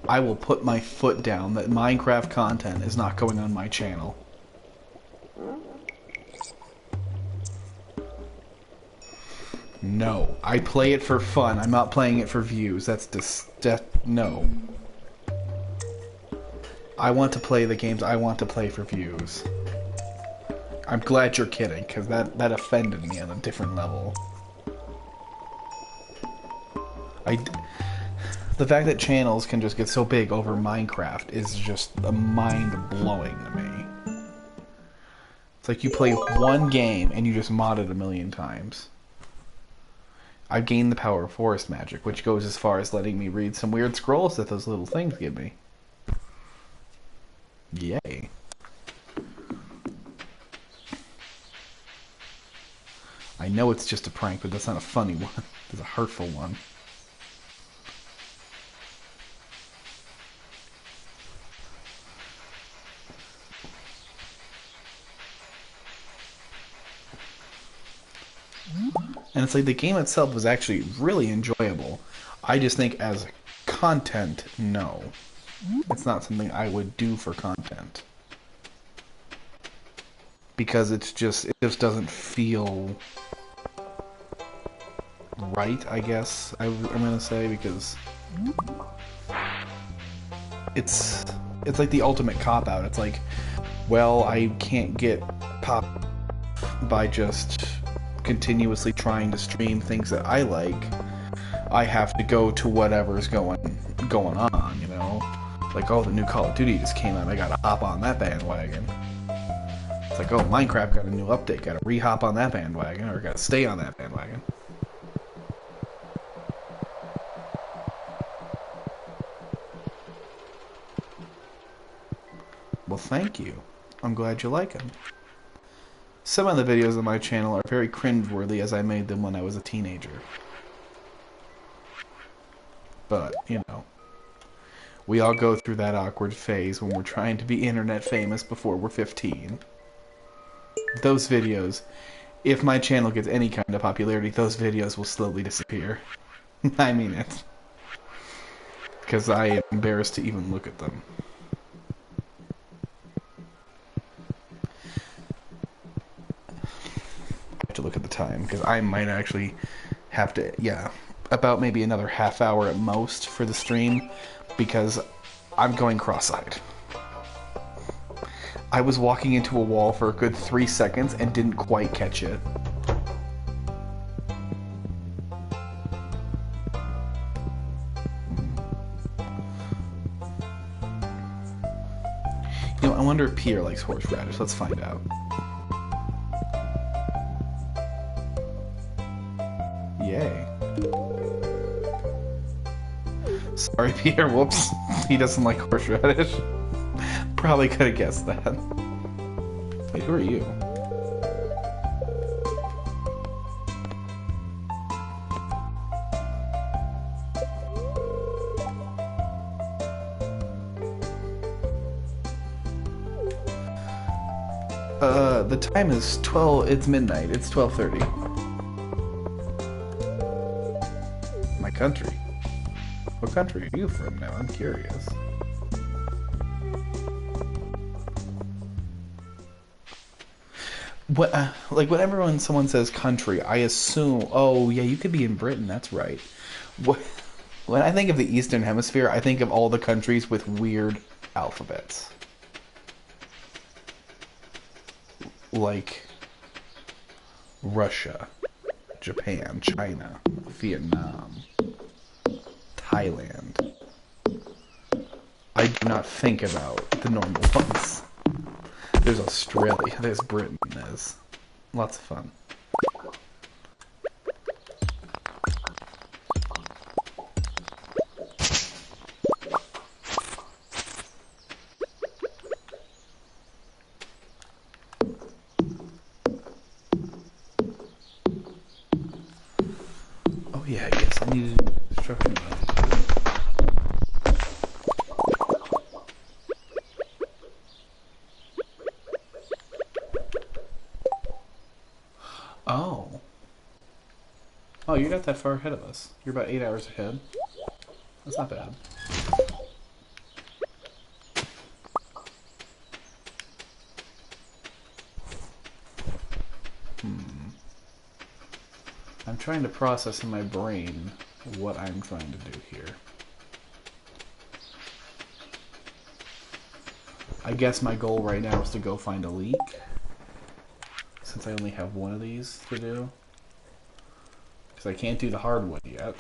I will put my foot down that Minecraft content is not going on my channel. No. I play it for fun. I'm not playing it for views. No. I want to play the games I want to play for views. I'm glad you're kidding, because that offended me on a different level. The fact that channels can just get so big over Minecraft is just mind-blowing to me. It's like you play one game and you just mod it 1,000,000 times. I've gained the power of forest magic, which goes as far as letting me read some weird scrolls that those little things give me. Yay. I know it's just a prank, but that's not a funny one. It's a hurtful one. And it's like the game itself was actually really enjoyable. I just think as content, no. It's not something I would do for content. Because it just doesn't feel right, I guess I'm gonna say, because it's like the ultimate cop-out. It's like, well, I can't get popped by just continuously trying to stream things that I like. I have to go to whatever's going on, you know? Like, oh, the new Call of Duty just came out, I gotta hop on that bandwagon. It's like, oh, Minecraft got a new update, gotta re-hop on that bandwagon, or gotta stay on that bandwagon. Well, thank you. I'm glad you like them. Some of the videos on my channel are very cringeworthy as I made them when I was a teenager. But, you know, we all go through that awkward phase when we're trying to be internet famous before we're 15. Those videos, if my channel gets any kind of popularity, those videos will slowly disappear. I mean it. Because I am embarrassed to even look at them. To look at the time, because I might actually have to, yeah, about maybe another half hour at most for the stream, because I'm going cross-eyed. I was walking into a wall for a good 3 seconds and didn't quite catch it. You know, I wonder if Pierre likes horseradish. Let's find out. Yay. Sorry, Pierre. Whoops. He doesn't like horseradish. Probably could have guessed that. Wait, who are you? The time is 12, it's midnight, it's 12:30. My country. What country are you from now? I'm curious. What, like whenever someone says country, I assume, oh yeah, you could be in Britain, that's right. What, when I think of the Eastern Hemisphere, I think of all the countries with weird alphabets. Like Russia, Japan, China, Vietnam, Thailand. I do not think about the normal ones. There's Australia, there's Britain, there's lots of fun. Oh yeah, I guess I need to do construction. Oh. Oh, you're not that far ahead of us. You're about 8 hours ahead. That's not bad. I'm trying to process in my brain what I'm trying to do here. I guess my goal right now is to go find a leak, since I only have one of these to do. Because I can't do the hardwood yet.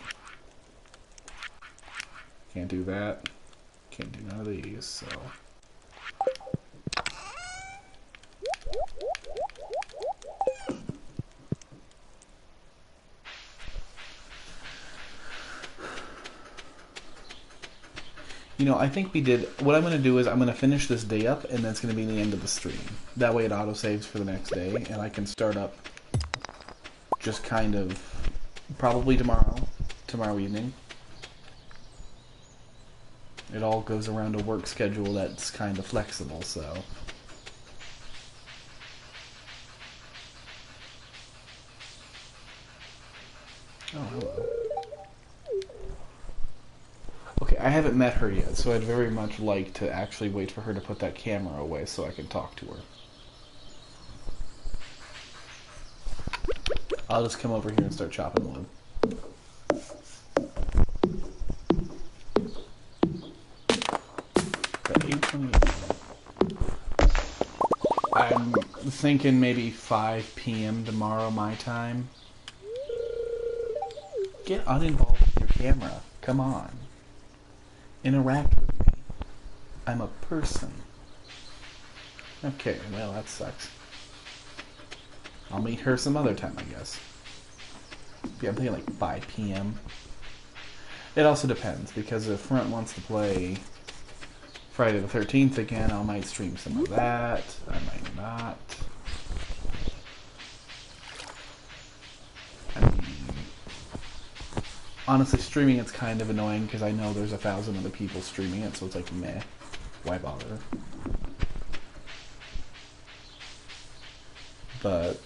Can't do that. Can't do none of these, so... You know, I think we did... What I'm going to do is I'm going to finish this day up, and that's going to be the end of the stream. That way it autosaves for the next day, and I can start up just kind of... Probably tomorrow evening. It all goes around a work schedule that's kind of flexible, so... Oh, hello. Okay, I haven't met her yet, so I'd very much like to actually wait for her to put that camera away so I can talk to her. I'll just come over here and start chopping wood. I'm thinking maybe 5 p.m. tomorrow my time. Get uninvolved with your camera. Come on. Interact with me. I'm a person. Okay, well that sucks. I'll meet her some other time, I guess. Yeah, I'm thinking like 5 p.m. It also depends, because if Front wants to play Friday the 13th again, I might stream some of that. I might not. I mean, honestly, streaming it's kind of annoying because I know there's 1,000 other people streaming it, so it's like, meh, why bother? But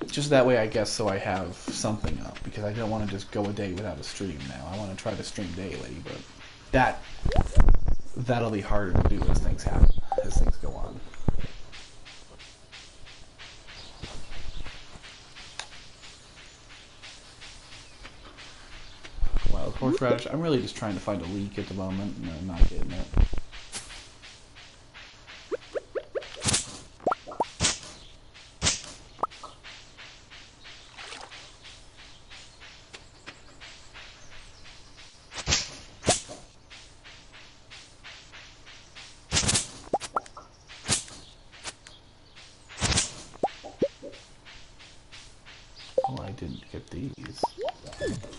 just that way, I guess, so I have something up, because I don't want to just go a day without a stream now. I want to try to stream daily, but that'll be harder to do as things happen, as things go on. Wild horseradish. I'm really just trying to find a leak at the moment, and I'm not getting it. didn't get these.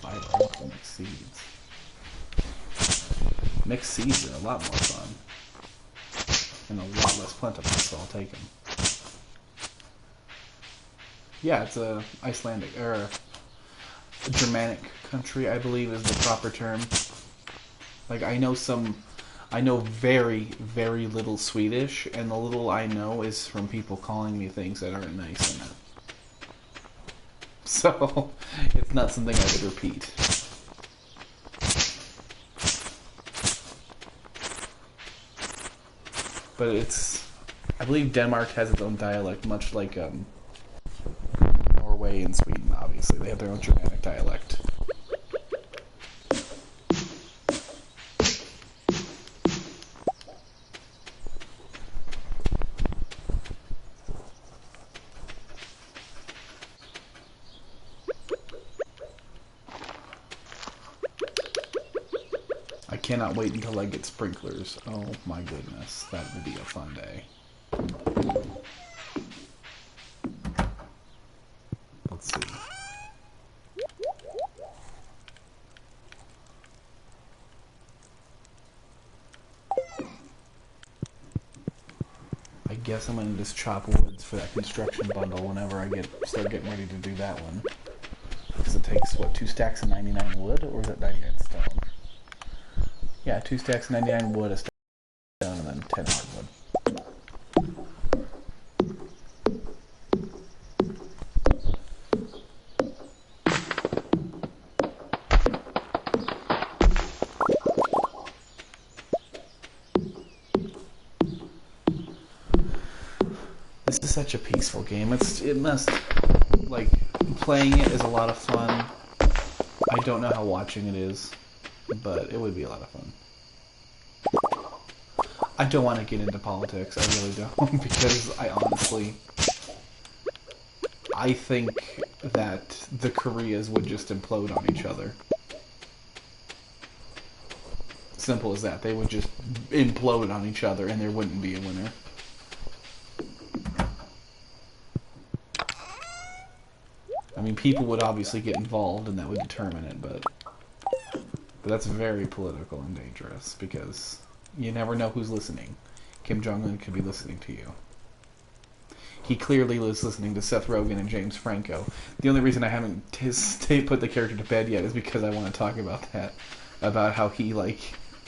Fiber, I want the mixed seeds. Mixed seeds are a lot more fun. And a lot less plentiful, so I'll take them. Yeah, it's a Icelandic, or a Germanic country, I believe is the proper term. Like, I know very, very little Swedish, and the little I know is from people calling me things that aren't nice in it. So, it's not something I would repeat. But I believe Denmark has its own dialect, much like Norway and Sweden, obviously. They have their own Germanic dialect. I cannot wait until I get sprinklers. Oh my goodness, that will be a fun day. Let's see. I guess I'm gonna just chop woods for that construction bundle whenever I start getting ready to do that one. Because it takes, what, 2 stacks of 99 wood? Or is it 99 stone? Yeah, 2 stacks of 99 wood, a stack of stone, and then 10 hardwood. This is such a peaceful game. Playing it is a lot of fun. I don't know how watching it is, but it would be a lot of fun. I don't want to get into politics, I really don't, because I think that the Koreas would just implode on each other. Simple as that. They would just implode on each other and there wouldn't be a winner. I mean, people would obviously get involved and that would determine it, but that's very political and dangerous because you never know who's listening. Kim Jong-un could be listening to you. He clearly was listening to Seth Rogen and James Franco. The only reason I haven't put the character to bed yet is because I want to talk about that. About how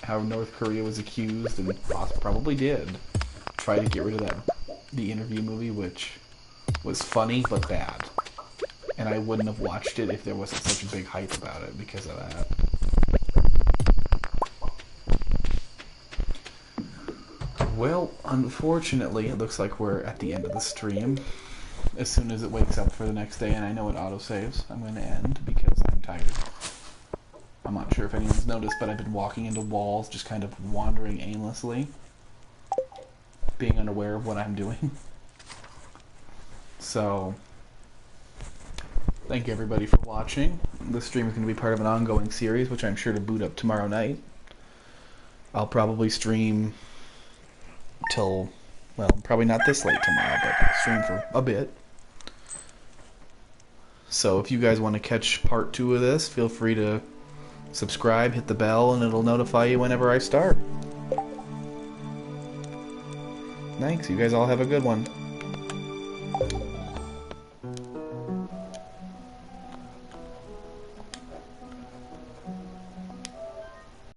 how North Korea was accused and probably did try to get rid of the Interview movie, which was funny but bad. And I wouldn't have watched it if there wasn't such a big hype about it because of that. Well, unfortunately, it looks like we're at the end of the stream. As soon as it wakes up for the next day and I know it autosaves, I'm going to end because I'm tired. I'm not sure if anyone's noticed, but I've been walking into walls, just kind of wandering aimlessly. Being unaware of what I'm doing. So, thank you everybody for watching. This stream is going to be part of an ongoing series, which I'm sure to boot up tomorrow night. I'll probably stream till, well, probably not this late tomorrow, but I'll stream for a bit. So if you guys want to catch part 2 of this, feel free to subscribe, hit the bell, and it'll notify you whenever I start. Thanks, you guys all have a good one.